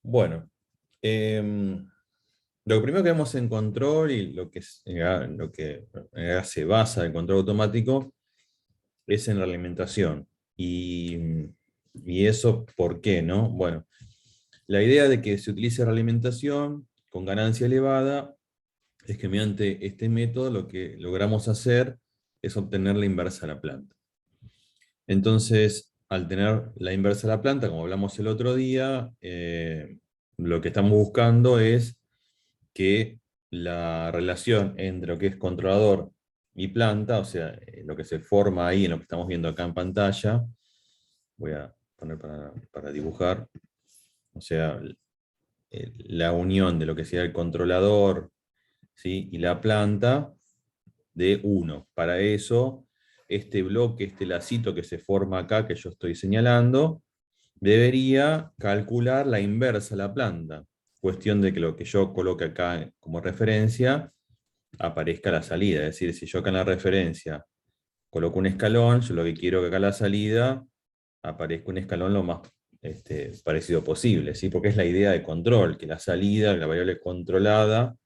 Bueno, lo primero que vemos en control y lo que se basa en control automático es en la alimentación. Y eso, ¿por qué, no? Bueno, la idea de que se utilice la alimentación con ganancia elevada es que mediante este método lo que logramos hacer es obtener la inversa a la planta. Entonces, al tener la inversa a la planta, como hablamos el otro día, lo que estamos buscando es que la relación entre lo que es controlador y planta, o sea, lo que se forma ahí en lo que estamos viendo acá en pantalla, voy a poner para dibujar, o sea, la unión de lo que sería el controlador, ¿sí?, y la planta de 1. Para eso, este bloque, este lacito que se forma acá, que yo estoy señalando, debería calcular la inversa a la planta. Cuestión de que lo que yo coloque acá como referencia aparezca la salida. Es decir, si yo acá en la referencia coloco un escalón, yo lo que quiero que acá en la salida aparezca un escalón lo más parecido posible, ¿sí? Porque es la idea de control, que la salida, la variable controlada,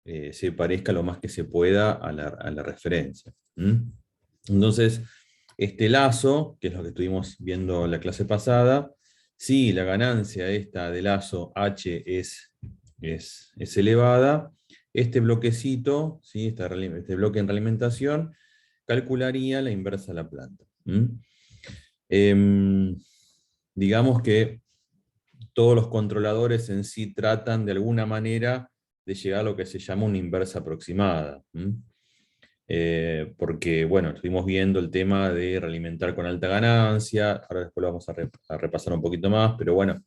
se parezca lo más que se pueda a la referencia. Entonces, este lazo, que es lo que estuvimos viendo la clase pasada, si la ganancia esta de lazo H es elevada, este bloquecito, ¿sí?, este bloque en realimentación, calcularía la inversa a la planta. Em, digamos que todos los controladores en sí tratan de alguna manera de llegar a lo que se llama una inversa aproximada. Porque, bueno, estuvimos viendo el tema de realimentar con alta ganancia, ahora después lo vamos a repasar un poquito más, pero bueno,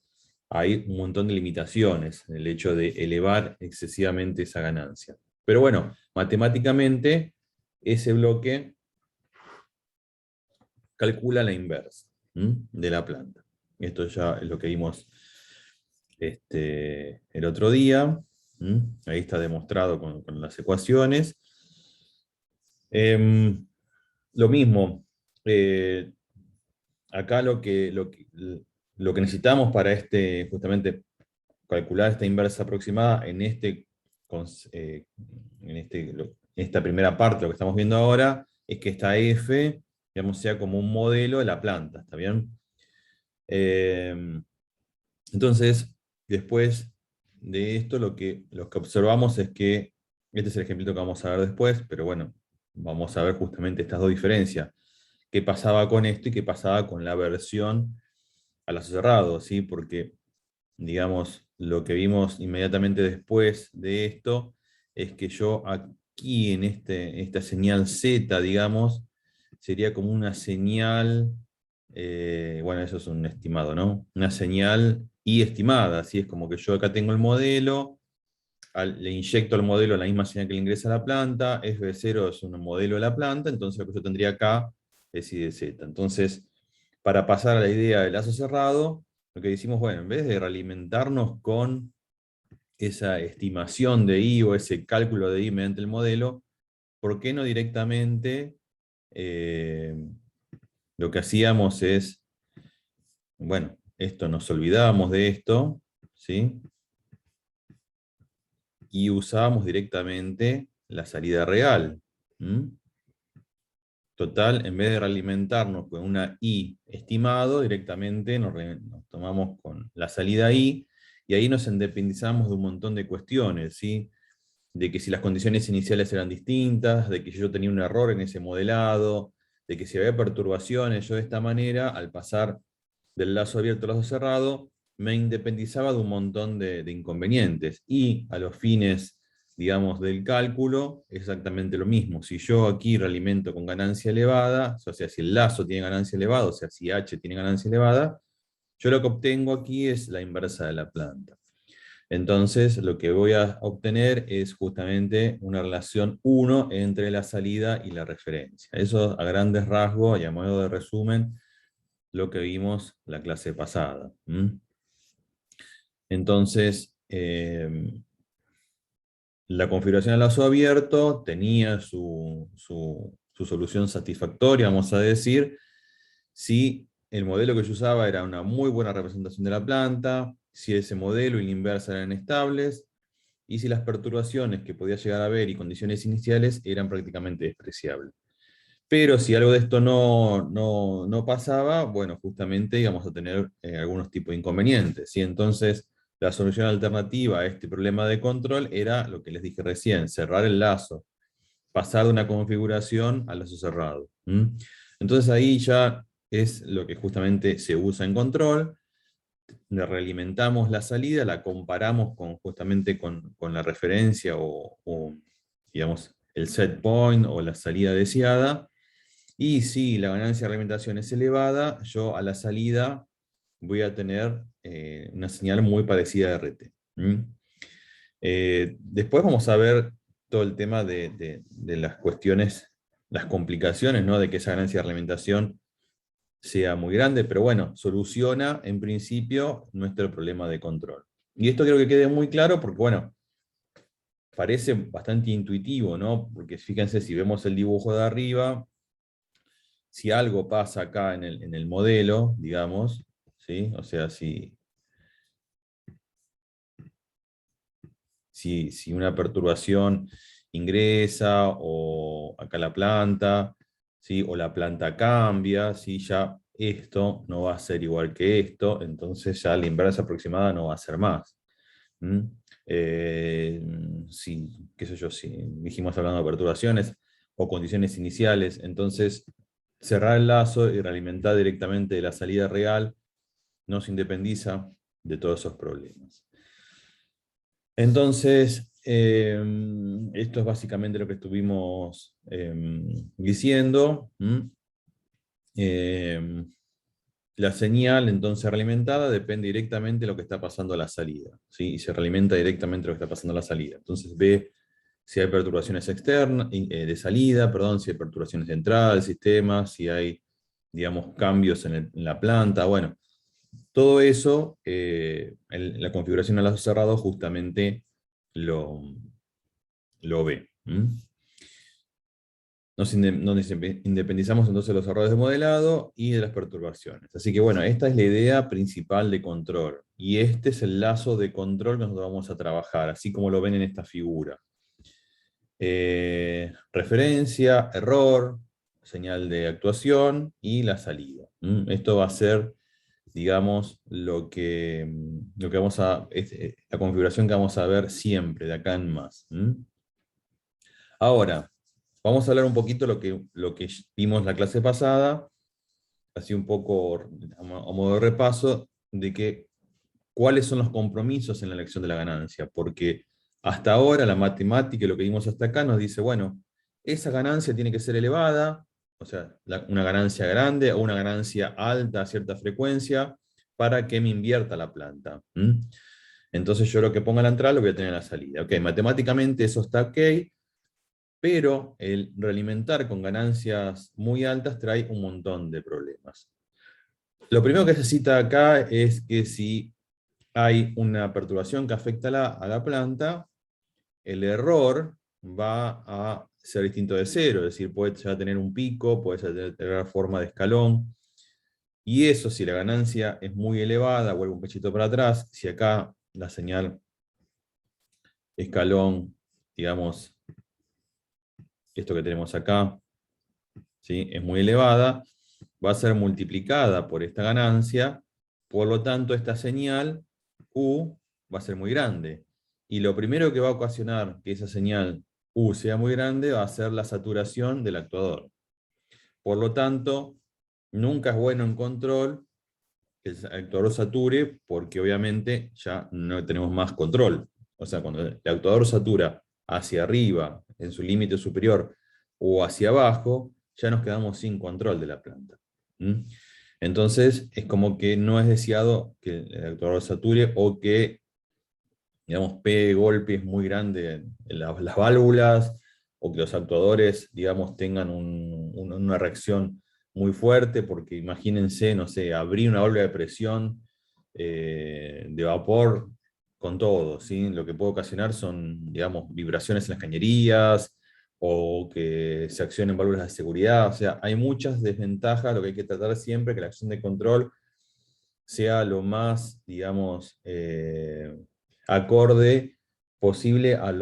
hay un montón de limitaciones en el hecho de elevar excesivamente esa ganancia. Pero bueno, matemáticamente ese bloque calcula la inversa de la planta. Esto ya es lo que vimos el otro día. Ahí está demostrado con las ecuaciones. Lo mismo, eh, acá lo que necesitamos para justamente calcular esta inversa aproximada eh, en esta primera parte, lo que estamos viendo ahora, es que esta F, digamos, sea como un modelo de la planta, ¿está bien? Entonces, después de esto, lo que observamos es que, este es el ejemplito que vamos a ver después, pero bueno, vamos a ver justamente estas dos diferencias. ¿Qué pasaba con esto y qué pasaba con la versión a lazo cerrado? ¿Sí? Porque, digamos, lo que vimos inmediatamente después de esto es que yo aquí en esta señal Z, digamos, sería como una señal, bueno, eso es un estimado, ¿no? Una señal y estimada, así es como que yo acá tengo el modelo, le inyecto al modelo la misma señal que le ingresa a la planta, F0 es un modelo de la planta, entonces lo que yo tendría acá es I de Z. Entonces, para pasar a la idea del lazo cerrado, lo que decimos, bueno, en vez de realimentarnos con esa estimación de I o ese cálculo de I mediante el modelo, ¿por qué no directamente eh, lo que hacíamos es, bueno, esto nos olvidábamos de esto, ¿sí? Y usábamos directamente la salida real. Total, en vez de realimentarnos con una I estimado, directamente nos tomamos con la salida I, y ahí nos independizamos de un montón de cuestiones, ¿sí? De que si las condiciones iniciales eran distintas, de que yo tenía un error en ese modelado, de que si había perturbaciones, yo de esta manera, al pasar del lazo abierto al lazo cerrado, me independizaba de un montón de inconvenientes. Y a los fines, digamos, del cálculo, exactamente lo mismo. Si yo aquí realimento con ganancia elevada, o sea, si el lazo tiene ganancia elevada, o sea, si H tiene ganancia elevada, yo lo que obtengo aquí es la inversa de la planta. Entonces, lo que voy a obtener es justamente una relación 1 entre la salida y la referencia. Eso a grandes rasgos y a modo de resumen, lo que vimos la clase pasada. Entonces, la configuración a lazo abierto tenía su solución satisfactoria, vamos a decir, si el modelo que yo usaba era una muy buena representación de la planta, si ese modelo y la inversa eran estables, y si las perturbaciones que podía llegar a haber y condiciones iniciales eran prácticamente despreciables. Pero si algo de esto no pasaba, bueno, justamente íbamos a tener algunos tipos de inconvenientes. Y entonces la solución alternativa a este problema de control era lo que les dije recién, cerrar el lazo, pasar de una configuración al lazo cerrado. Entonces ahí ya es lo que justamente se usa en control, le realimentamos la salida, la comparamos justamente con la referencia digamos, el set point o la salida deseada, y si la ganancia de realimentación es elevada, yo a la salida voy a tener una señal muy parecida a RT. Después vamos a ver todo el tema de las cuestiones, las complicaciones, ¿no? De que esa ganancia de realimentación sea muy grande, pero bueno, soluciona en principio nuestro problema de control. Y esto quiero que quede muy claro porque, bueno, parece bastante intuitivo, ¿no? Porque fíjense, si vemos el dibujo de arriba, si algo pasa acá en el modelo, digamos, ¿sí? O sea, si una perturbación ingresa, o acá la planta, ¿sí? O la planta cambia, ¿sí? Ya esto no va a ser igual que esto, entonces ya la inversa aproximada no va a ser más. ¿Mm? Qué sé yo, si dijimos hablando de perturbaciones o condiciones iniciales, entonces cerrar el lazo y realimentar directamente de la salida real nos independiza de todos esos problemas. Entonces, esto es básicamente lo que estuvimos diciendo. La señal entonces realimentada depende directamente de lo que está pasando a la salida, ¿sí? Y se realimenta directamente lo que está pasando a la salida. Entonces ve si hay perturbaciones externas, de salida, perdón, si hay perturbaciones de entrada del sistema, si hay, digamos, cambios en la planta. Bueno, todo eso, la configuración a lazo cerrado justamente lo ve. Nos independizamos entonces de los errores de modelado y de las perturbaciones. Así que bueno, esta es la idea principal de control. Y este es el lazo de control que nosotros vamos a trabajar, así como lo ven en esta figura. Referencia, error, señal de actuación y la salida. Esto va a ser, digamos, lo que vamos la configuración que vamos a ver siempre, de acá en más. Ahora, vamos a hablar un poquito lo que vimos la clase pasada, así un poco a modo de repaso, de cuáles son los compromisos en la elección de la ganancia, porque hasta ahora la matemática y lo que vimos hasta acá nos dice, bueno, esa ganancia tiene que ser elevada, o sea, una ganancia grande o una ganancia alta a cierta frecuencia, para que me invierta la planta. Entonces yo lo que ponga en la entrada lo voy a tener en la salida. Ok, matemáticamente eso está ok, pero el realimentar con ganancias muy altas trae un montón de problemas. Lo primero que se cita acá es que si hay una perturbación que afecta a la planta, el error va a ser distinto de cero, es decir, puede ya tener un pico, puede tener forma de escalón, y eso, si la ganancia es muy elevada, vuelve un pechito para atrás, si acá la señal escalón, digamos, esto que tenemos acá, ¿sí?, es muy elevada, va a ser multiplicada por esta ganancia, por lo tanto esta señal U va a ser muy grande. Y lo primero que va a ocasionar que esa señal U sea muy grande va a ser la saturación del actuador. Por lo tanto, nunca es bueno en control que el actuador sature, porque obviamente ya no tenemos más control. O sea, cuando el actuador satura hacia arriba, en su límite superior, o hacia abajo, ya nos quedamos sin control de la planta. Entonces, es como que no es deseado que el actuador sature, o que, digamos, pegue golpes muy grandes en las válvulas, o que los actuadores, digamos, tengan una reacción muy fuerte, porque imagínense, no sé, abrir una válvula de presión de vapor con todo, ¿sí? Lo que puede ocasionar son, digamos, vibraciones en las cañerías, o que se accionen válvulas de seguridad. O sea, hay muchas desventajas. Lo que hay que tratar siempre es que la acción de control sea lo más, digamos, acorde posible a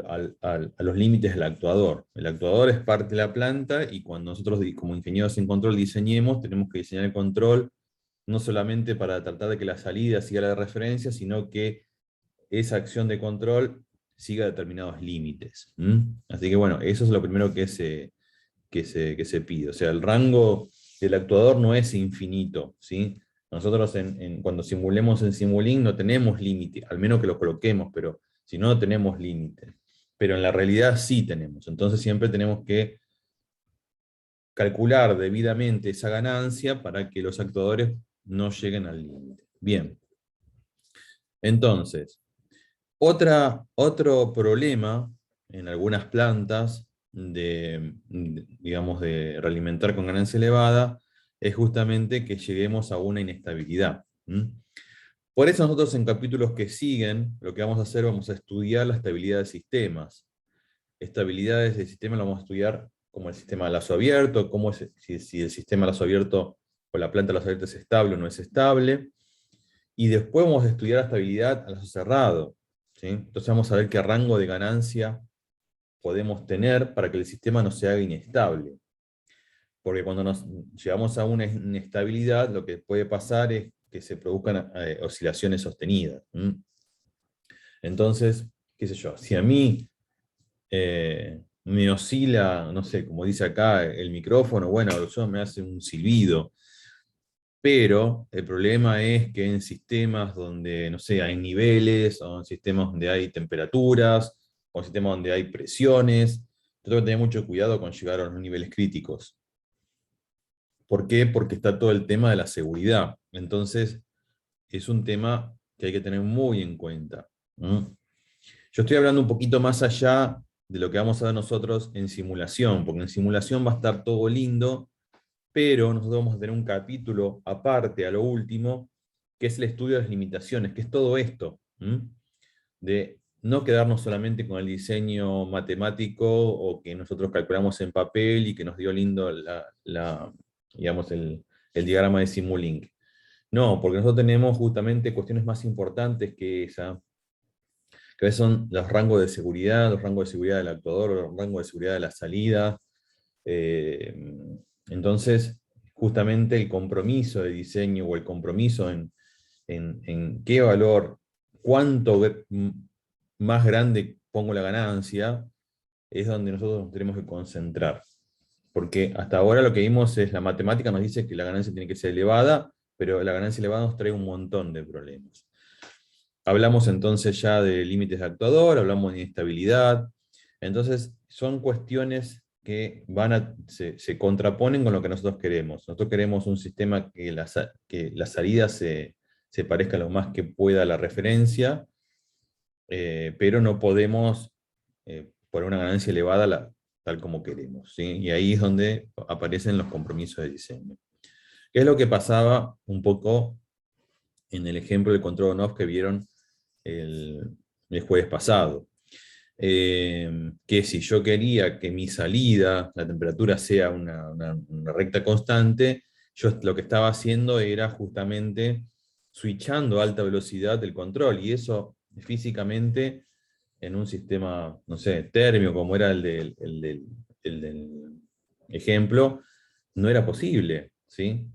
los límites del actuador. El actuador es parte de la planta y cuando nosotros como ingenieros en control diseñemos, tenemos que diseñar el control no solamente para tratar de que la salida siga la de referencia, sino que esa acción de control siga determinados límites. Así que bueno, eso es lo primero que se pide. O sea, el rango del actuador no es infinito, ¿sí? Nosotros cuando simulemos en Simulink no tenemos límite, al menos que lo coloquemos, pero si no, no tenemos límite. Pero en la realidad sí tenemos. Entonces siempre tenemos que calcular debidamente esa ganancia para que los actuadores no lleguen al límite. Bien. Entonces, otro problema en algunas plantas digamos, de realimentar con ganancia elevada es justamente que lleguemos a una inestabilidad. Por eso nosotros en capítulos que siguen, lo que vamos a hacer, vamos a estudiar la estabilidad de sistemas. Estabilidades del sistema lo vamos a estudiar como el sistema de lazo abierto, si el sistema de lazo abierto o la planta de lazo abierto es estable o no es estable. Y después vamos a estudiar la estabilidad a lazo cerrado. ¿Sí? Entonces vamos a ver qué rango de ganancia podemos tener para que el sistema no se haga inestable. Porque cuando nos llegamos a una inestabilidad, lo que puede pasar es que se produzcan oscilaciones sostenidas. Entonces, qué sé yo, si a mí me oscila, no sé, como dice acá el micrófono, bueno, eso me hace un silbido. Pero el problema es que en sistemas donde, no sé, hay niveles, o en sistemas donde hay temperaturas, o en sistemas donde hay presiones, yo tengo que tener mucho cuidado con llegar a los niveles críticos. ¿Por qué? Porque está todo el tema de la seguridad. Entonces, es un tema que hay que tener muy en cuenta. Yo estoy hablando un poquito más allá de lo que vamos a ver nosotros en simulación, porque en simulación va a estar todo lindo, pero nosotros vamos a tener un capítulo aparte a lo último, que es el estudio de las limitaciones, que es todo esto, de no quedarnos solamente con el diseño matemático o que nosotros calculamos en papel y que nos dio lindo digamos, el diagrama de Simulink. No, porque nosotros tenemos justamente cuestiones más importantes que esa, que a veces son los rangos de seguridad, los rangos de seguridad del actuador, los rangos de seguridad de la salida. Entonces, justamente el compromiso de diseño o el compromiso en qué valor, cuánto más grande pongo la ganancia, es donde nosotros nos tenemos que concentrar. Porque hasta ahora lo que vimos es la matemática nos dice que la ganancia tiene que ser elevada, pero la ganancia elevada nos trae un montón de problemas. Hablamos entonces ya de límites de actuador, hablamos de inestabilidad. Entonces, son cuestiones que se contraponen con lo que nosotros queremos. Nosotros queremos un sistema que la salida se parezca lo más que pueda a la referencia, pero no podemos poner una ganancia elevada tal como queremos. ¿Sí? Y ahí es donde aparecen los compromisos de diseño. ¿Qué es lo que pasaba un poco en el ejemplo del control on-off que vieron el jueves pasado? Que si yo quería que mi salida, la temperatura sea una recta constante, yo lo que estaba haciendo era justamente switchando a alta velocidad el control, y eso físicamente en un sistema, no sé, térmico, como era el del ejemplo, no era posible, ¿sí?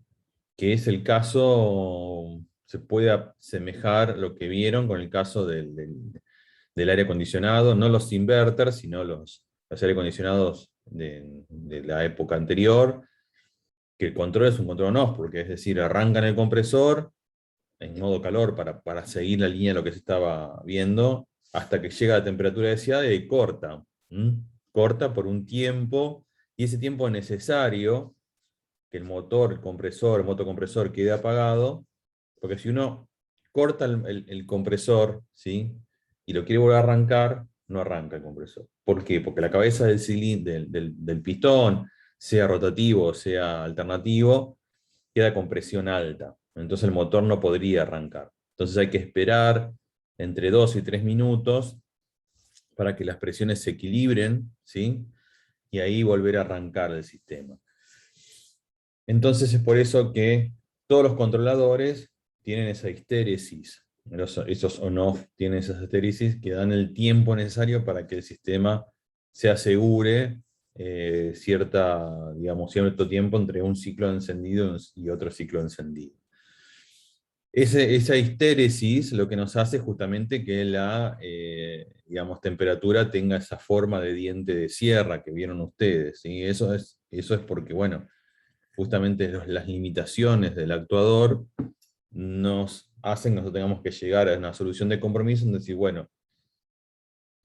Que es el caso, se puede asemejar lo que vieron con el caso del aire acondicionado, no los inverters, sino los aire acondicionados de la época anterior, que el control es un control on-off, porque es decir, arrancan el compresor en modo calor para seguir la línea de lo que se estaba viendo, hasta que llega a la temperatura deseada y corta. Corta por un tiempo, y ese tiempo es necesario que el motor, el compresor, el motocompresor quede apagado, porque si uno corta el compresor, ¿sí? Y lo quiere volver a arrancar, no arranca el compresor. ¿Por qué? Porque la cabeza del cilindro, del pistón, sea rotativo o sea alternativo, queda con presión alta. Entonces el motor no podría arrancar. Entonces hay que esperar entre 2 y 3 minutos para que las presiones se equilibren, ¿sí? Y ahí volver a arrancar el sistema. Entonces es por eso que todos los controladores tienen esa histéresis, esos on-off tienen esas histéresis que dan el tiempo necesario para que el sistema se asegure cierto tiempo entre un ciclo de encendido y otro ciclo de encendido. Esa histéresis lo que nos hace justamente que la temperatura tenga esa forma de diente de sierra que vieron ustedes, ¿sí? Eso es porque, bueno, justamente las limitaciones del actuador nos hacen que nosotros tengamos que llegar a una solución de compromiso en decir, bueno,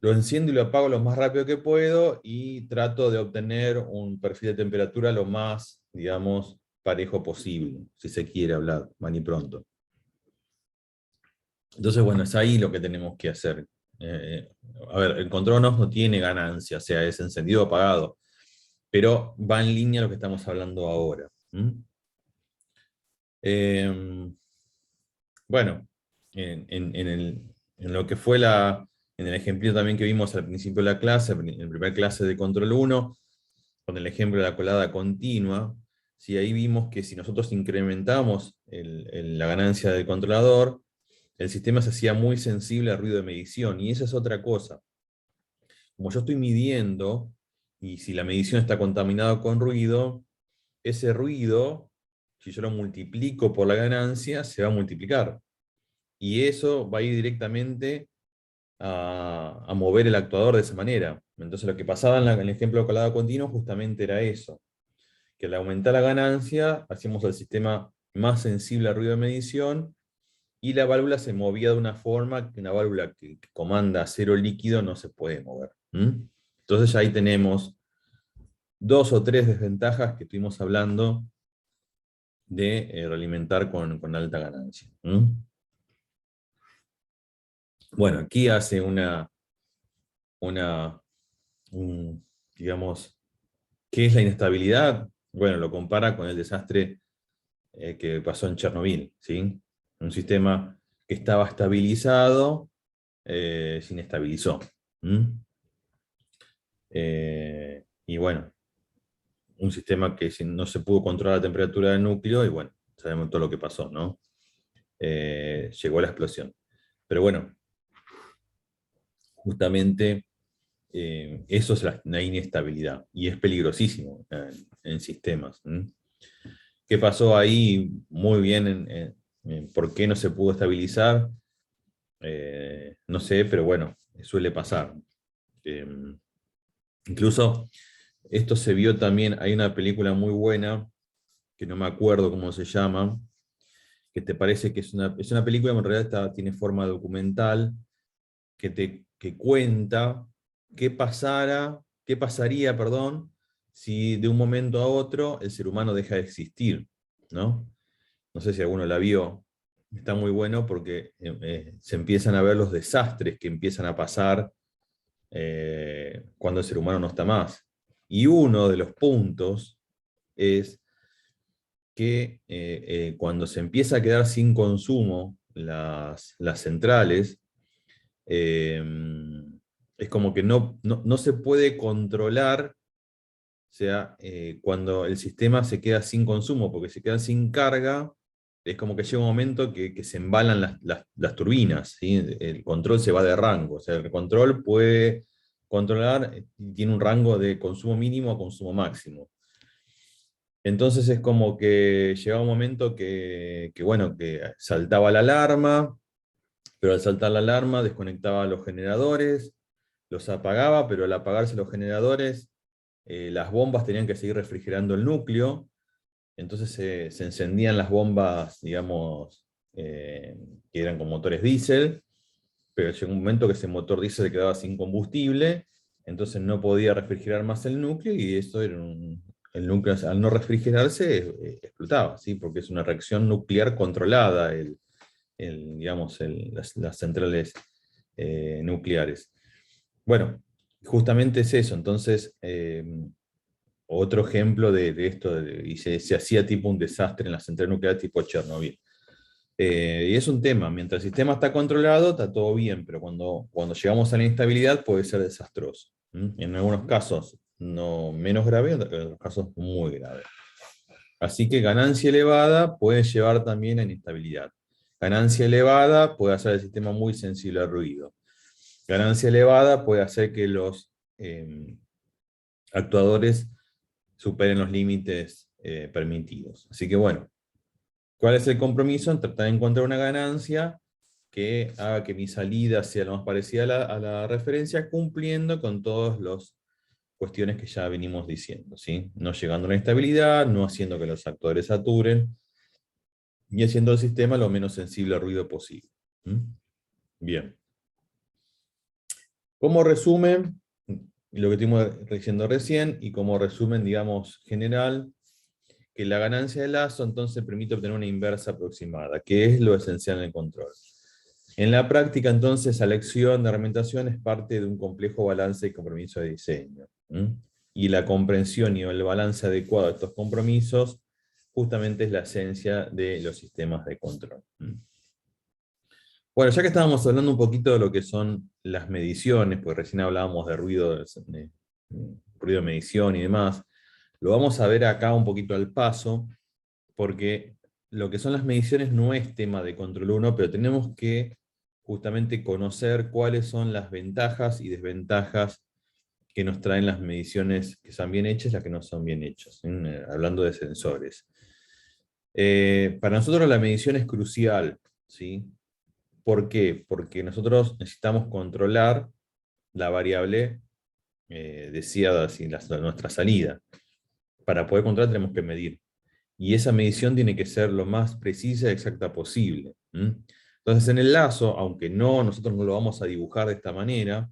lo enciendo y lo apago lo más rápido que puedo y trato de obtener un perfil de temperatura lo más, digamos, parejo posible, si se quiere hablar, mal y pronto. Entonces, bueno, es ahí lo que tenemos que hacer. A ver, el control no tiene ganancia, o sea, es encendido o apagado, pero va en línea a lo que estamos hablando ahora. Bueno, en lo que fue en el ejemplo también que vimos al principio de la clase, en la primera clase de control 1, con el ejemplo de la colada continua, ¿sí? Ahí vimos que si nosotros incrementamos la ganancia del controlador, el sistema se hacía muy sensible al ruido de medición, y esa es otra cosa. Como yo estoy midiendo, y si la medición está contaminada con ruido, ese ruido, si yo lo multiplico por la ganancia, se va a multiplicar. Y eso va a ir directamente a mover el actuador de esa manera. Entonces lo que pasaba en el ejemplo de colada continua justamente era eso, que al aumentar la ganancia, hacíamos el sistema más sensible al ruido de medición, y la válvula se movía de una forma que una válvula que comanda acero líquido no se puede mover. Entonces ya ahí tenemos 2 o 3 desventajas que estuvimos hablando de realimentar con alta ganancia. Bueno, aquí hace digamos, ¿qué es la inestabilidad? Bueno, lo compara con el desastre que pasó en Chernobyl, ¿sí? Un sistema que estaba estabilizado, se inestabilizó. Y bueno, un sistema que no se pudo controlar la temperatura del núcleo, y bueno, sabemos todo lo que pasó, ¿no? Llegó a la explosión. Pero bueno, justamente eso es la inestabilidad, y es peligrosísimo en sistemas. ¿Qué pasó ahí? Muy bien, ¿por qué no se pudo estabilizar? No sé, pero bueno, suele pasar. Eh, Incluso esto se vio también, hay una película muy buena, que no me acuerdo cómo se llama, que te parece que es una película, pero en realidad tiene forma documental, que cuenta qué pasaría, perdón, si de un momento a otro el ser humano deja de existir, ¿no? No sé si alguno la vio. Está muy bueno porque se empiezan a ver los desastres que empiezan a pasar cuando el ser humano no está más. Y uno de los puntos es que cuando se empieza a quedar sin consumo las centrales, eh, es como que no se puede controlar, o sea, cuando el sistema se queda sin consumo, porque se queda sin carga, es como que llega un momento que se embalan las turbinas, ¿sí? El control se va de rango, o sea, el control puede controlar, tiene un rango de consumo mínimo a consumo máximo. Entonces es como que llegaba un momento bueno, que saltaba la alarma, pero al saltar la alarma desconectaba los generadores, los apagaba, pero al apagarse los generadores, las bombas tenían que seguir refrigerando el núcleo, entonces se encendían las bombas, digamos, que eran con motores diésel, pero llegó un momento que ese motor diésel quedaba sin combustible, entonces no podía refrigerar más el núcleo, y eso era el núcleo al no refrigerarse explotaba, ¿sí? Porque es una reacción nuclear controlada, digamos, las centrales nucleares. Bueno, justamente es eso. Entonces, otro ejemplo de esto, y se hacía tipo un desastre en la central nuclear tipo Chernobyl. Y es un tema, mientras el sistema está controlado, está todo bien, pero cuando llegamos a la instabilidad puede ser desastroso. En algunos casos no menos grave, en otros casos muy grave. Así que ganancia elevada puede llevar también a inestabilidad. Ganancia elevada puede hacer el sistema muy sensible al ruido. Ganancia elevada puede hacer que los actuadores superen los límites permitidos. Así que bueno, ¿cuál es el compromiso? En tratar de encontrar una ganancia que haga que mi salida sea lo más parecida a la referencia, cumpliendo con todas las cuestiones que ya venimos diciendo, ¿sí? No llegando a la inestabilidad, no haciendo que los actuadores saturen, y haciendo el sistema lo menos sensible al ruido posible. ¿Mm? Bien. Como resumen, lo que estuvimos diciendo recién, y como resumen, digamos, general, que la ganancia de lazo entonces permite obtener una inversa aproximada, que es lo esencial en el control. En la práctica, entonces, la elección de argumentación es parte de un complejo balance y compromiso de diseño. Y la comprensión y el balance adecuado de estos compromisos justamente es la esencia de los sistemas de control. Bueno, ya que estábamos hablando un poquito de lo que son las mediciones, porque recién hablábamos de ruido, ruido de medición y demás, lo vamos a ver acá un poquito al paso, porque lo que son las mediciones no es tema de control 1, pero tenemos que justamente conocer cuáles son las ventajas y desventajas que nos traen las mediciones que son bien hechas y las que no son bien hechas, hablando de sensores. Para nosotros la medición es crucial, ¿sí? ¿Por qué? Porque nosotros necesitamos controlar la variable deseada, ¿sí? Nuestra salida. Para poder controlar tenemos que medir. Y esa medición tiene que ser lo más precisa y exacta posible. Entonces en el lazo, aunque nosotros no lo vamos a dibujar de esta manera,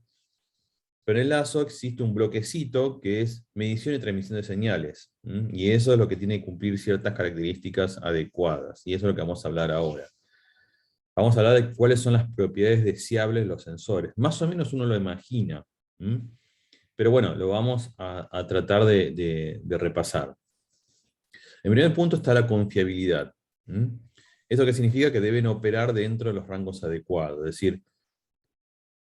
pero en el lazo existe un bloquecito que es medición y transmisión de señales. Y eso es lo que tiene que cumplir ciertas características adecuadas. Y eso es lo que vamos a hablar ahora. Vamos a hablar de cuáles son las propiedades deseables de los sensores. Más o menos uno lo imagina. Pero bueno, lo vamos a tratar de repasar. En primer punto está la confiabilidad. ¿Eso qué significa? Que deben operar dentro de los rangos adecuados. Es decir,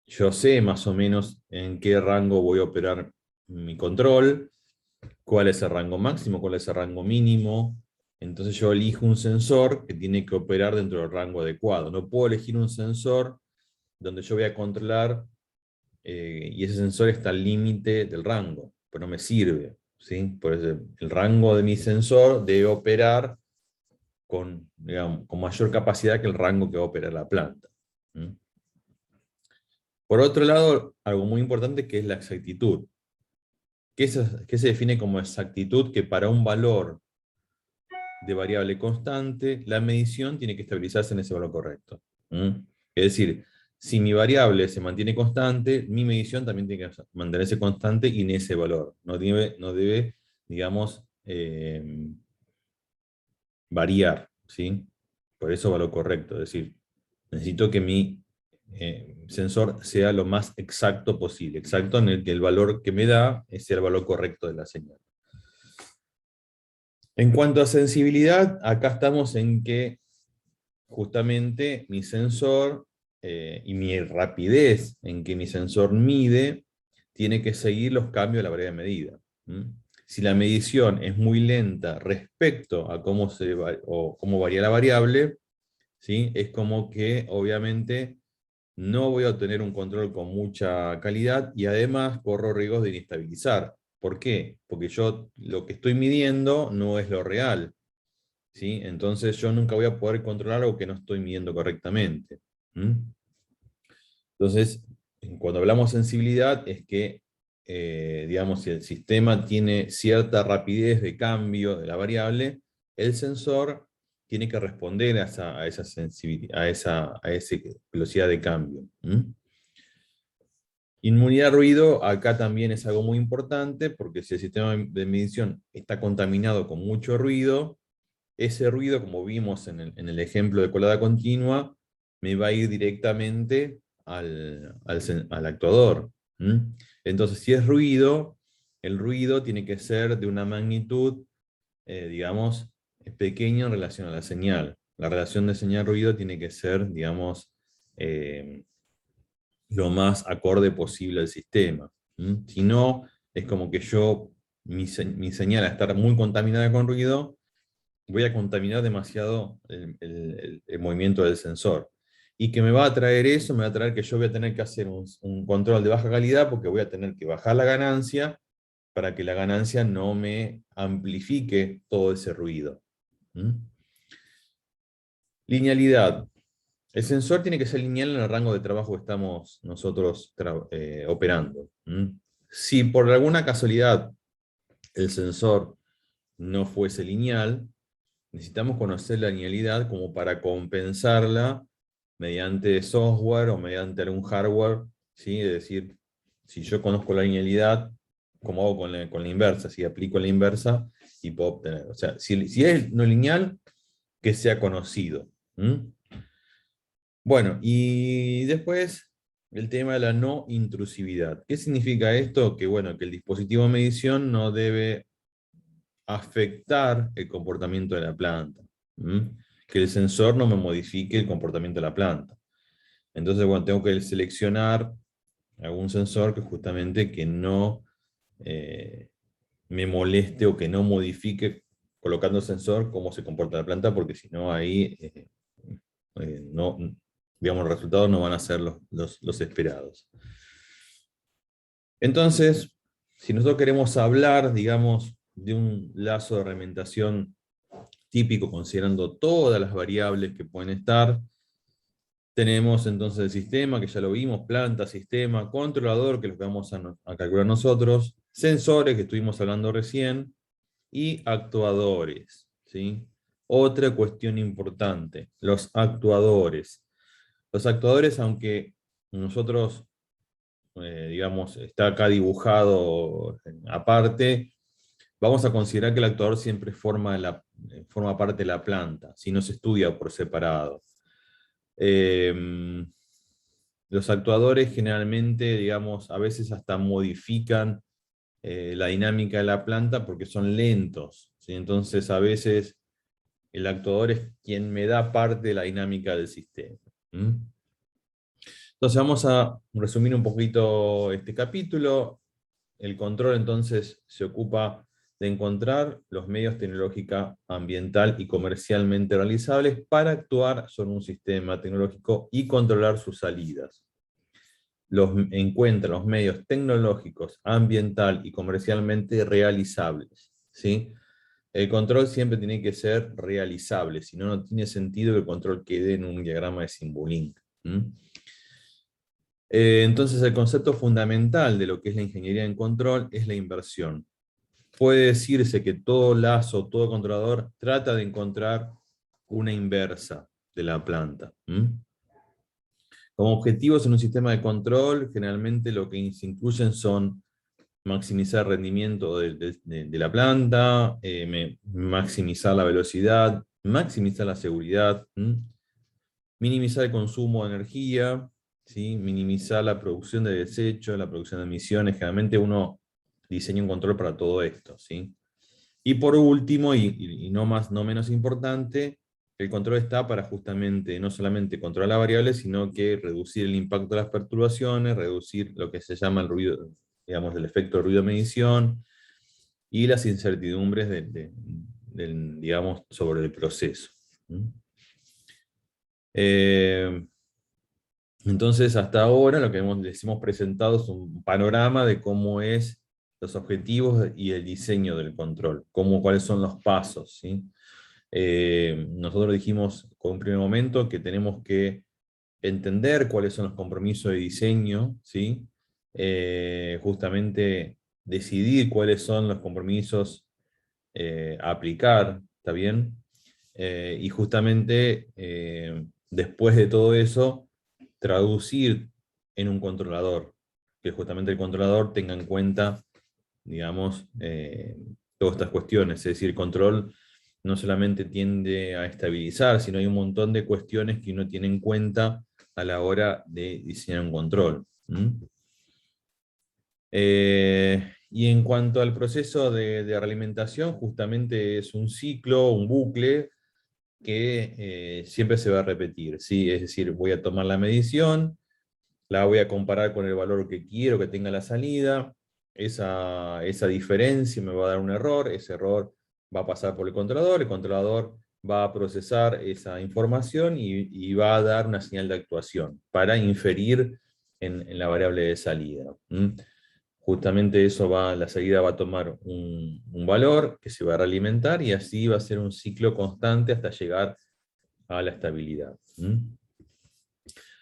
yo sé más o menos en qué rango voy a operar mi control, cuál es el rango máximo, cuál es el rango mínimo. Entonces yo elijo un sensor que tiene que operar dentro del rango adecuado. No puedo elegir un sensor donde yo voy a controlar y ese sensor está al límite del rango, pero no me sirve. ¿Sí? Por eso el rango de mi sensor debe operar con, digamos, con mayor capacidad que el rango que va a operar la planta. Por otro lado, algo muy importante que es la exactitud. ¿Qué se define como exactitud? Que para un valor de variable constante, la medición tiene que estabilizarse en ese valor correcto. Es decir, si mi variable se mantiene constante, mi medición también tiene que mantenerse constante y en ese valor. No debe digamos, variar, ¿sí? Por eso valor correcto. Es decir, necesito que mi sensor sea lo más exacto posible. Exacto en el que el valor que me da sea el valor correcto de la señal. En cuanto a sensibilidad, acá estamos en que justamente mi sensor y mi rapidez en que mi sensor mide tiene que seguir los cambios de la variable de medida. Si la medición es muy lenta respecto a cómo varía la variable, ¿sí? Es como que obviamente no voy a obtener un control con mucha calidad y además corro riesgos de inestabilizar. ¿Por qué? Porque yo lo que estoy midiendo no es lo real. ¿Sí? Entonces yo nunca voy a poder controlar algo que no estoy midiendo correctamente. Entonces, cuando hablamos de sensibilidad es que, digamos, si el sistema tiene cierta rapidez de cambio de la variable, el sensor tiene que responder a esa sensibilidad, a esa velocidad de cambio. Inmunidad al ruido, acá también es algo muy importante, porque si el sistema de medición está contaminado con mucho ruido, ese ruido, como vimos en el ejemplo de colada continua, me va a ir directamente al actuador. Entonces, si es ruido, el ruido tiene que ser de una magnitud, digamos, pequeña en relación a la señal. La relación de señal-ruido tiene que ser, digamos, lo más acorde posible al sistema. Si no, es como que mi señal a estar muy contaminada con ruido, voy a contaminar demasiado el movimiento del sensor. Y que me va a traer eso, me va a traer que yo voy a tener que hacer un control de baja calidad porque voy a tener que bajar la ganancia para que la ganancia no me amplifique todo ese ruido. ¿Mm? Linealidad. El sensor tiene que ser lineal en el rango de trabajo que estamos nosotros operando. ¿Mm? Si por alguna casualidad el sensor no fuese lineal, necesitamos conocer la linealidad como para compensarla mediante software o mediante algún hardware, ¿sí? Es decir, si yo conozco la linealidad, ¿cómo hago con la inversa? Si aplico la inversa y puedo obtener. O sea, si es no lineal, que sea conocido. ¿Mm? Bueno, y después el tema de la no intrusividad. ¿Qué significa esto? Que bueno, que el dispositivo de medición no debe afectar el comportamiento de la planta. ¿Mm? Que el sensor no me modifique el comportamiento de la planta. Entonces, bueno, tengo que seleccionar algún sensor que justamente que no me moleste o que no modifique colocando el sensor cómo se comporta la planta, porque si no ahí no, digamos, los resultados no van a ser los esperados. Entonces, si nosotros queremos hablar, digamos, de un lazo de argumentación típico, considerando todas las variables que pueden estar, tenemos entonces el sistema, que ya lo vimos, planta, sistema, controlador, que es lo que vamos a calcular nosotros, sensores, que estuvimos hablando recién, y actuadores, ¿sí? Otra cuestión importante, los actuadores. Los actuadores, aunque nosotros, digamos, está acá dibujado aparte, vamos a considerar que el actuador siempre forma parte de la planta, si no se estudia por separado. Eh, los actuadores generalmente, digamos, a veces hasta modifican la dinámica de la planta porque son lentos, ¿sí? Entonces a veces el actuador es quien me da parte de la dinámica del sistema. ¿Mm? Entonces vamos a resumir un poquito este capítulo. El control entonces se ocupa de encontrar los medios tecnológicos, ambiental y comercialmente realizables para actuar sobre un sistema tecnológico y controlar sus salidas. Encuentra los medios tecnológicos, ambiental y comercialmente realizables. ¿Sí? El control siempre tiene que ser realizable, si no, no tiene sentido que el control quede en un diagrama de Simulink. Entonces el concepto fundamental de lo que es la ingeniería en control es la inversión. Puede decirse que todo lazo, todo controlador trata de encontrar una inversa de la planta. Como objetivos en un sistema de control, generalmente lo que se incluyen son maximizar el rendimiento de la planta, maximizar la velocidad, maximizar la seguridad, minimizar el consumo de energía, ¿sí? Minimizar la producción de desechos, la producción de emisiones. Generalmente uno diseña un control para todo esto. ¿Sí? Y por último, y no menos importante, el control está para justamente no solamente controlar la variable, sino que reducir el impacto de las perturbaciones, reducir lo que se llama el ruido, digamos, el efecto de ruido de medición, y las incertidumbres digamos, sobre el proceso. Entonces, hasta ahora lo que les hemos presentado es un panorama de cómo es los objetivos y el diseño del control, cuáles son los pasos. ¿Sí? Nosotros dijimos con un primer momento que tenemos que entender cuáles son los compromisos de diseño, ¿sí? Justamente decidir cuáles son los compromisos a aplicar, ¿está bien? Y justamente después de todo eso, traducir en un controlador, que justamente el controlador tenga en cuenta, digamos, todas estas cuestiones. Es decir, el control no solamente tiende a estabilizar, sino hay un montón de cuestiones que uno tiene en cuenta a la hora de diseñar un control. Y en cuanto al proceso de realimentación, justamente es un ciclo, un bucle, que siempre se va a repetir. ¿Sí? Es decir, voy a tomar la medición, la voy a comparar con el valor que quiero que tenga la salida, esa diferencia me va a dar un error, ese error va a pasar por el controlador va a procesar esa información y va a dar una señal de actuación para inferir en la variable de salida. Justamente eso la salida va a tomar un valor que se va a realimentar y así va a ser un ciclo constante hasta llegar a la estabilidad.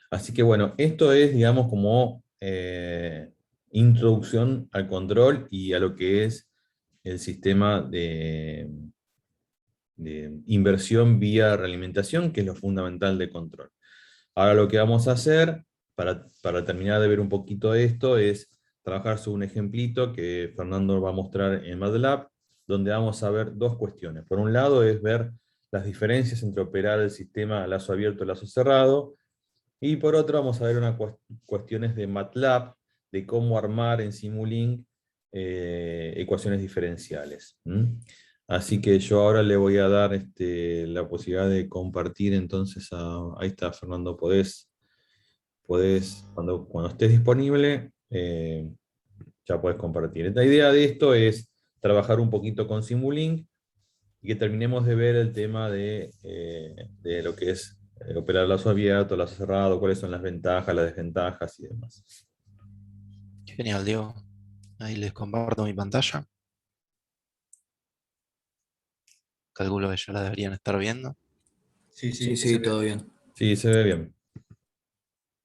Así que bueno, esto es, digamos, como introducción al control y a lo que es el sistema de inversión vía realimentación, que es lo fundamental de control. Ahora lo que vamos a hacer, para terminar de ver un poquito de esto, es trabajar sobre un ejemplito que Fernando va a mostrar en MATLAB, donde vamos a ver dos cuestiones. Por un lado es ver las diferencias entre operar el sistema a lazo abierto y lazo cerrado, y por otro vamos a ver unas cuestiones de MATLAB, de cómo armar en Simulink ecuaciones diferenciales. Así que yo ahora le voy a dar la posibilidad de compartir entonces ahí está, Fernando, cuando estés disponible, ya puedes compartir. La idea de esto es trabajar un poquito con Simulink y que terminemos de ver el tema de lo que es operar lazo abierto, lazo cerrado, cuáles son las ventajas, las desventajas y demás. Genial, Diego. Ahí les comparto mi pantalla. Calculo que ya la deberían estar viendo. Sí, Sí, sí, se sí, ve. todo bien. Sí, se ve bien.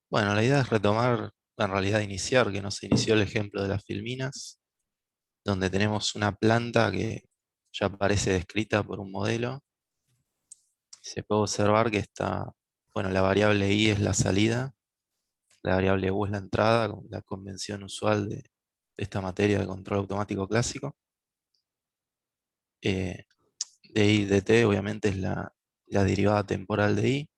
Bueno, la idea es retomar, en realidad iniciar, que no se inició el ejemplo de las filminas, donde tenemos una planta que ya aparece descrita por un modelo. Se puede observar que bueno, la variable i es la salida, la variable u es la entrada, con la convención usual de esta materia de control automático clásico. Eh, dI dt obviamente es la derivada temporal de i.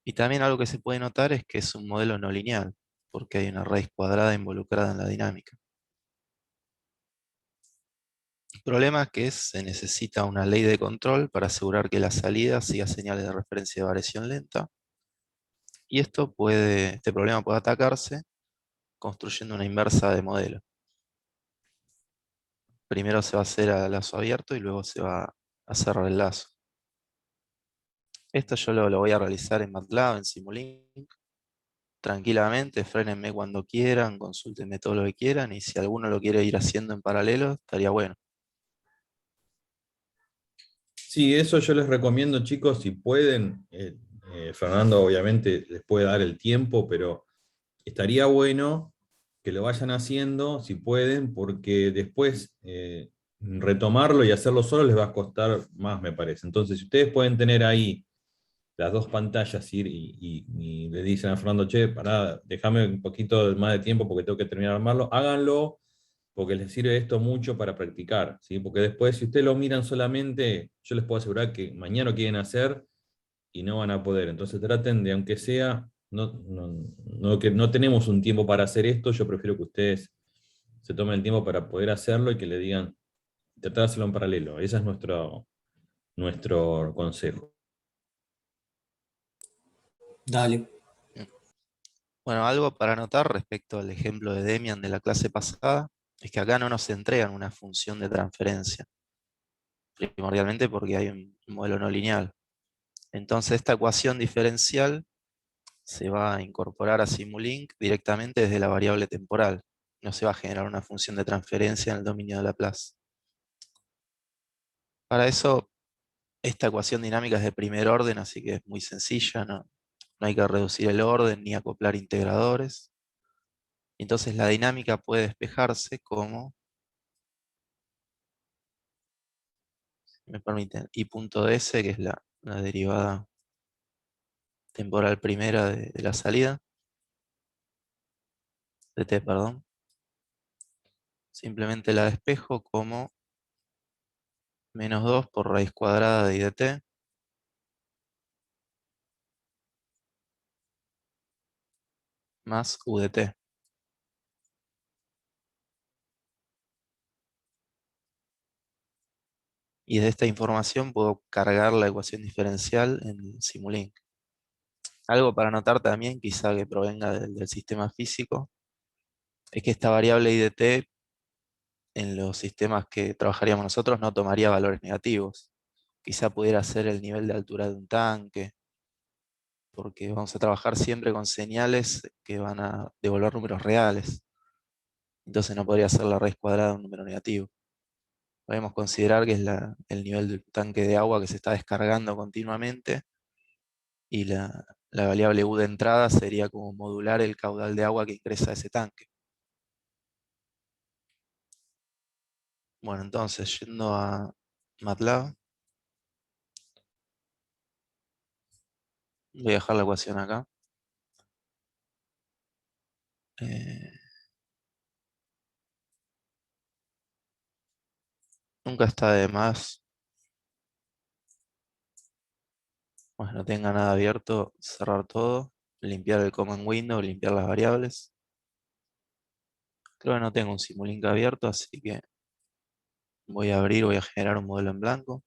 Y también algo que se puede notar es que es un modelo no lineal, porque hay una raíz cuadrada involucrada en la dinámica. El problema es que se necesita una ley de control para asegurar que la salida siga señales de referencia de variación lenta. Y este problema puede atacarse construyendo una inversa de modelo. Primero se va a hacer a lazo abierto y luego se va a cerrar el lazo. Esto yo lo voy a realizar en MATLAB, en Simulink. Tranquilamente, frénenme cuando quieran, consúltenme todo lo que quieran y si alguno lo quiere ir haciendo en paralelo, estaría bueno. Sí, eso yo les recomiendo, chicos, si pueden. Fernando obviamente les puede dar el tiempo, pero estaría bueno que lo vayan haciendo, si pueden, porque después retomarlo y hacerlo solo les va a costar más, me parece. Entonces, si ustedes pueden tener ahí las dos pantallas y le dicen a Fernando, che, pará, déjame un poquito más de tiempo porque tengo que terminar de armarlo, háganlo porque les sirve esto mucho para practicar, ¿sí? Porque después, si ustedes lo miran solamente, yo les puedo asegurar que mañana lo quieren hacer y no van a poder. Entonces traten de, aunque sea, que no tenemos un tiempo para hacer esto, yo prefiero que ustedes se tomen el tiempo para poder hacerlo y que le digan, tratar de hacerlo en paralelo. Ese es nuestro consejo. Dale. Bueno, algo para notar respecto al ejemplo de Demian de la clase pasada es que acá no nos entregan una función de transferencia, primordialmente porque hay un modelo no lineal. Entonces esta ecuación diferencial se va a incorporar a Simulink directamente desde la variable temporal. No se va a generar una función de transferencia en el dominio de Laplace. Para eso, esta ecuación dinámica es de primer orden, así que es muy sencilla, no hay que reducir el orden ni acoplar integradores. Entonces la dinámica puede despejarse como, si me permiten, i punto s, que es la derivada temporal primera de la salida, de t, perdón. Simplemente la despejo como menos 2 por raíz cuadrada de i de t más u de t. Y de esta información puedo cargar la ecuación diferencial en Simulink. Algo para notar también, quizá que provenga del sistema físico, es que esta variable i de t en los sistemas que trabajaríamos nosotros no tomaría valores negativos. Quizá pudiera ser el nivel de altura de un tanque, porque vamos a trabajar siempre con señales que van a devolver números reales. Entonces no podría ser la raíz cuadrada de un número negativo. Podemos considerar que es el nivel del tanque de agua que se está descargando continuamente, y la variable u de entrada sería como modular el caudal de agua que ingresa a ese tanque. Bueno, entonces, yendo a MATLAB, voy a dejar la ecuación acá. Eh, Nunca está de más, pues no tenga nada abierto, cerrar todo, limpiar el command window, limpiar las variables. Creo que no tengo un Simulink abierto, así que voy a abrir, voy a generar un modelo en blanco.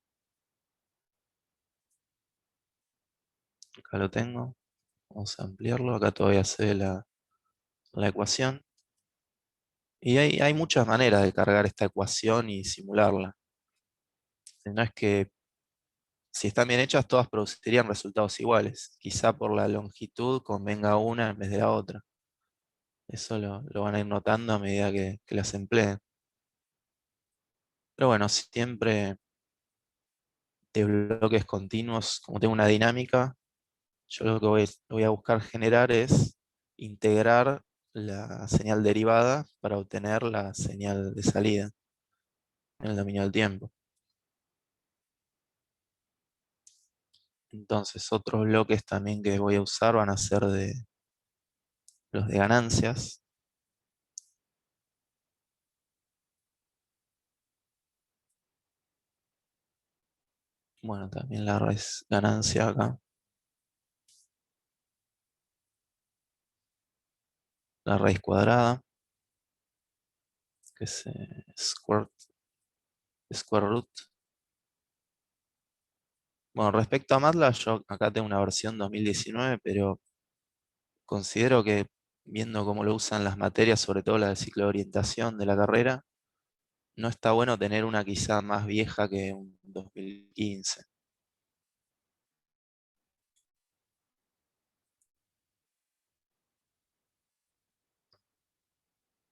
Acá lo tengo. Vamos a ampliarlo. Acá todavía se ve la ecuación. Y hay muchas maneras de cargar esta ecuación y simularla. No es que si están bien hechas, todas producirían resultados iguales. Quizá por la longitud convenga una en vez de la otra. Eso lo van a ir notando a medida que las empleen. Pero bueno, siempre de bloques continuos, como tengo una dinámica, yo lo que voy a buscar generar es integrar la señal derivada para obtener la señal de salida en el dominio del tiempo. Entonces, otros bloques también que voy a usar van a ser los de ganancias. Bueno, también la raíz ganancia acá. La raíz cuadrada, que es square root. Bueno, respecto a MATLAB, yo acá tengo una versión 2019, pero considero que viendo cómo lo usan las materias, sobre todo la del ciclo de orientación de la carrera, no está bueno tener una quizá más vieja que un 2015.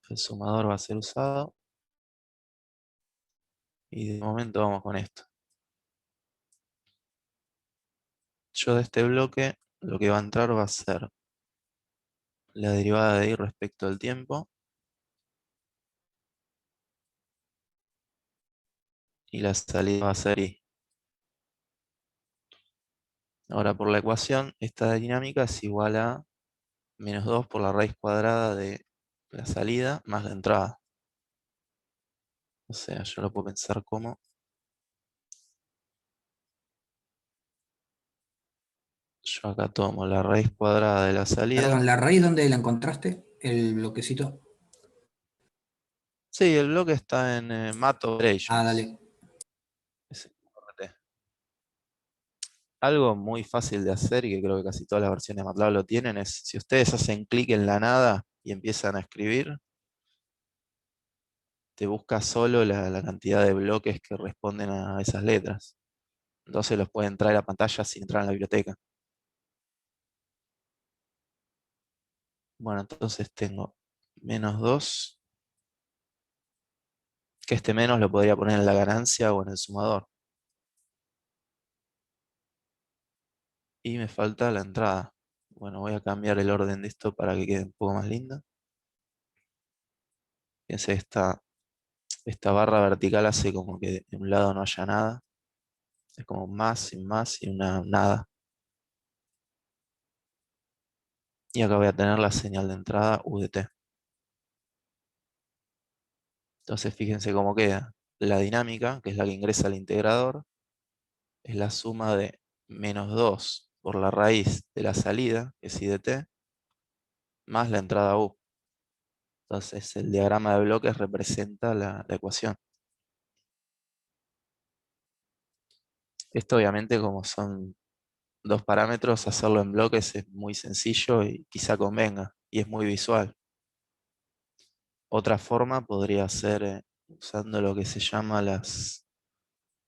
El sumador va a ser usado y de momento vamos con esto. Yo de este bloque lo que va a entrar va a ser la derivada de y respecto al tiempo y la salida va a ser y. Ahora por la ecuación, esta dinámica es igual a -2 por la raíz cuadrada de la salida más la entrada. O sea, yo lo puedo pensar como yo acá tomo la raíz cuadrada de la salida. Perdón, ¿la raíz dónde la encontraste? El bloquecito. Sí, el bloque está en Math Ah, Operations. dale. Algo muy fácil de hacer y que creo que casi todas las versiones de MATLAB lo tienen es, si ustedes hacen clic en la nada y empiezan a escribir, te busca solo la cantidad de bloques que responden a esas letras. Entonces los pueden traer a pantalla sin entrar en la biblioteca. Bueno, entonces tengo -2, que este menos lo podría poner en la ganancia o en el sumador. Y me falta la entrada. Bueno, voy a cambiar el orden de esto para que quede un poco más lindo. Fíjense, esta barra vertical hace como que de un lado no haya nada. Es como más y una nada. Y acá voy a tener la señal de entrada UDT. Entonces fíjense cómo queda. La dinámica, que es la que ingresa al integrador, es la suma de -2 por la raíz de la salida, que es IDT, más la entrada U. Entonces el diagrama de bloques representa la ecuación. Esto obviamente como son dos parámetros, hacerlo en bloques es muy sencillo y quizá convenga, y es muy visual. Otra forma podría ser usando lo que se llama las